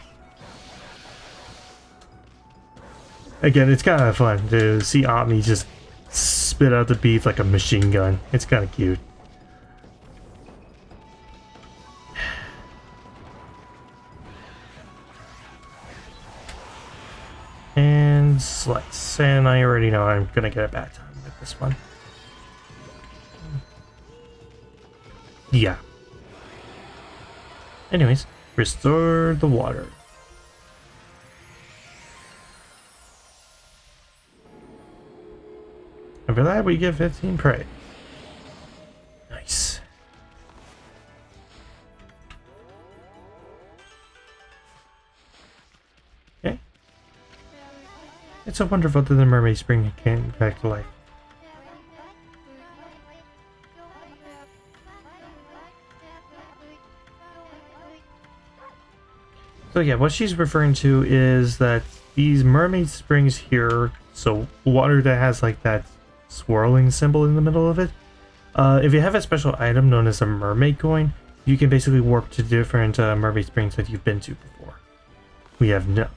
Again, it's kind of fun to see Okami just spit out the beef like a machine gun. It's kind of cute. And slice. And I already know I'm gonna get a bad time with this one. Yeah. Anyways, restore the water. And for that, we get 15 prey. Nice. Okay. It's so wonderful that the mermaid spring came back to life. So yeah, what she's referring to is that these mermaid springs here, so water that has like that swirling symbol in the middle of it. If you have a special item known as a mermaid coin, you can basically warp to different mermaid springs that you've been to before. We have no.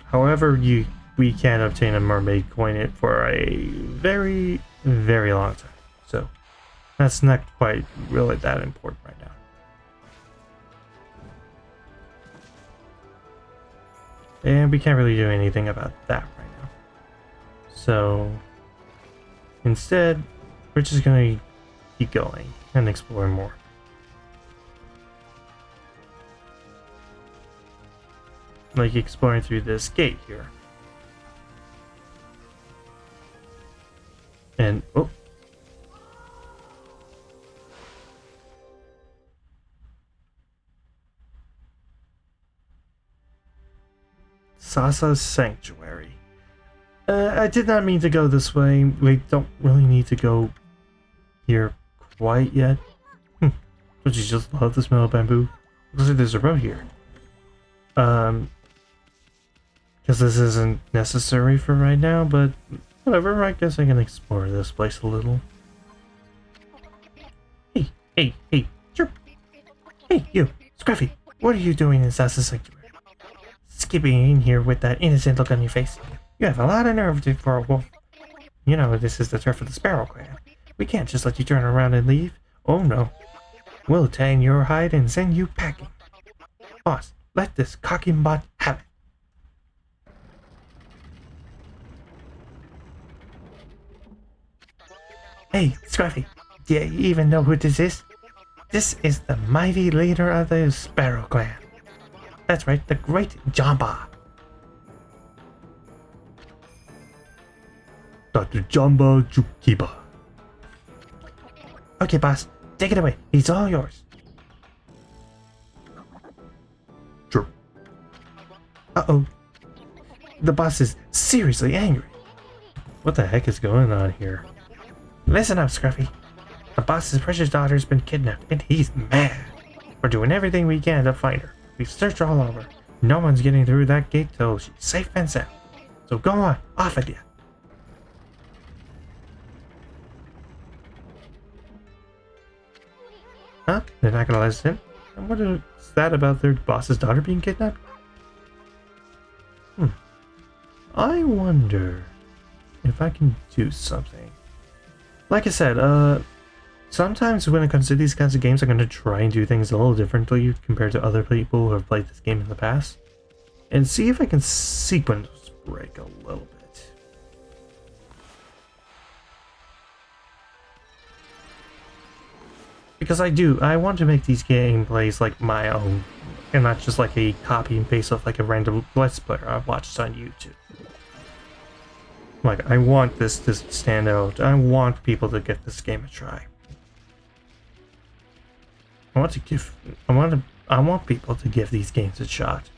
However, we can obtain a mermaid coin for a very, very long time. So that's not quite really that important right now. And we can't really do anything about that right now. So instead, we're just gonna keep going and explore more. Like exploring through this gate here. And oh. Sasa's Sanctuary. I did not mean to go this way. We don't really need to go here quite yet. Don't you just love the smell of bamboo? Looks like there's a road here. Because this isn't necessary for right now, but whatever, I guess I can explore this place a little. Hey, chirp! Hey, you, Scruffy, what are you doing in Sasa's Sanctuary? Skipping in here with that innocent look on your face. You have a lot of nerve for a wolf. You know, this is the turf of the Sparrow Clan. We can't just let you turn around and leave. Oh no. We'll tan your hide and send you packing. Boss, let this cocky bot have it. Hey, Scruffy, do you even know who this is? This is the mighty leader of the Sparrow Clan. That's right, the great Jamba. Dr. Jamba Jukiba. Okay, boss, take it away. He's all yours. Sure. Uh-oh. The boss is seriously angry. What the heck is going on here? Listen up, Scruffy. The boss's precious daughter's been kidnapped, and he's mad. We're doing everything we can to find her. We've searched all over. No one's getting through that gate till she's safe and sound. So go on, off with you. Huh? They're not gonna let us in? And what is that about their boss's daughter being kidnapped? I wonder if I can do something. Like I said, sometimes when it comes to these kinds of games, I'm going to try and do things a little differently compared to other people who have played this game in the past. And see if I can sequence break a little bit. Because I want to make these gameplays like my own. And not just like a copy and paste of like a random Let's Player I've watched on YouTube. Like, I want this to stand out. I want people to give this game a try. I want people to give these games a shot.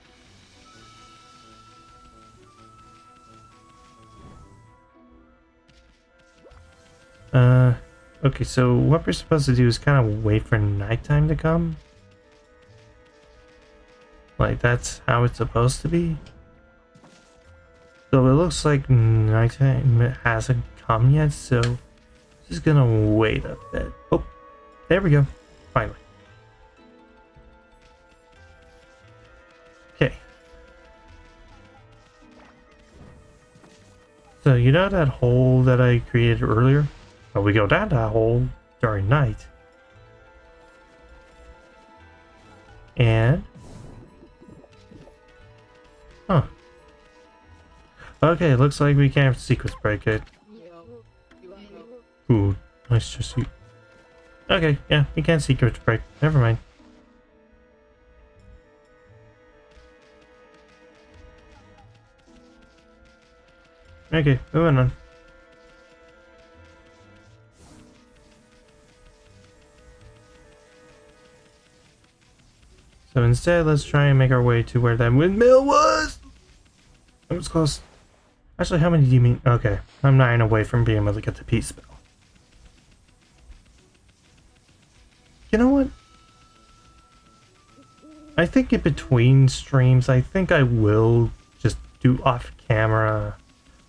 Okay, so what we're supposed to do is kind of wait for nighttime to come. Like, that's how it's supposed to be. So it looks like nighttime hasn't come yet, so just gonna wait a bit. Oh, there we go. Finally. Okay. So you know that hole that I created earlier? Well, we go down that hole during night. And... huh. Okay, looks like we can't sequence break it. Ooh, nice to see. Okay, yeah, we can't sequence break. Never mind. Okay, moving on. So instead, let's try and make our way to where that windmill was! That was close. Actually, how many do you mean? Okay, I'm 9 away from being able to get the peace spell. You know what? I think in between streams, I think I will just do off-camera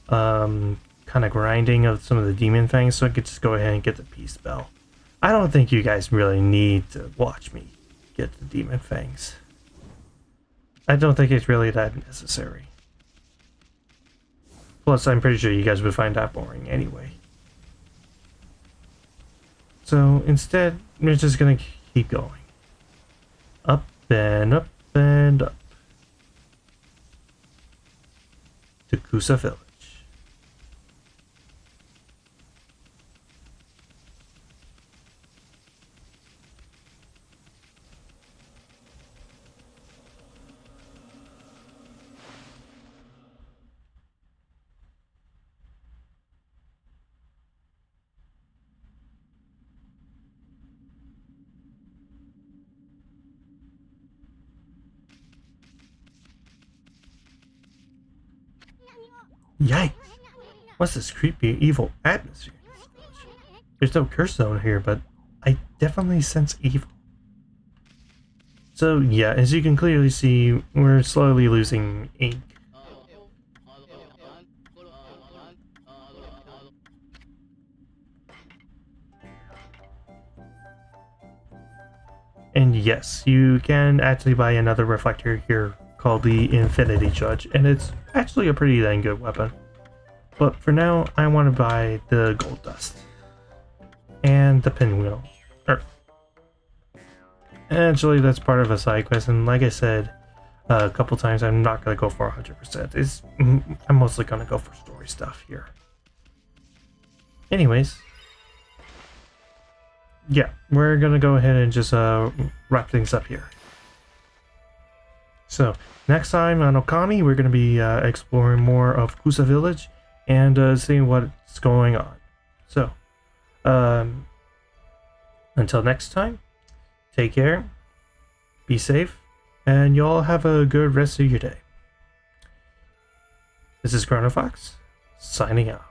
kind of grinding of some of the demon things so I could just go ahead and get the peace spell. I don't think you guys really need to watch me get the demon fangs. I don't think it's really that necessary. Plus, I'm pretty sure you guys would find that boring anyway. So instead, we're just gonna keep going. Up and up and up. To Kusa Village. Yikes! What's this creepy, evil atmosphere? There's no curse zone here, but I definitely sense evil. So yeah, as you can clearly see, we're slowly losing ink. And yes, you can actually buy another reflector here called the Infinity Judge, and it's actually a pretty dang good weapon. But for now, I want to buy the gold dust and the pinwheel. Actually, that's part of a side quest, and like I said a couple times, I'm not going to go for 100%. I'm mostly going to go for story stuff here. Anyways, yeah, we're going to go ahead and just wrap things up here. So, next time on Okami, we're going to be exploring more of Kusa Village and seeing what's going on. So, until next time, take care, be safe, and y'all have a good rest of your day. This is Chronofahx, signing out.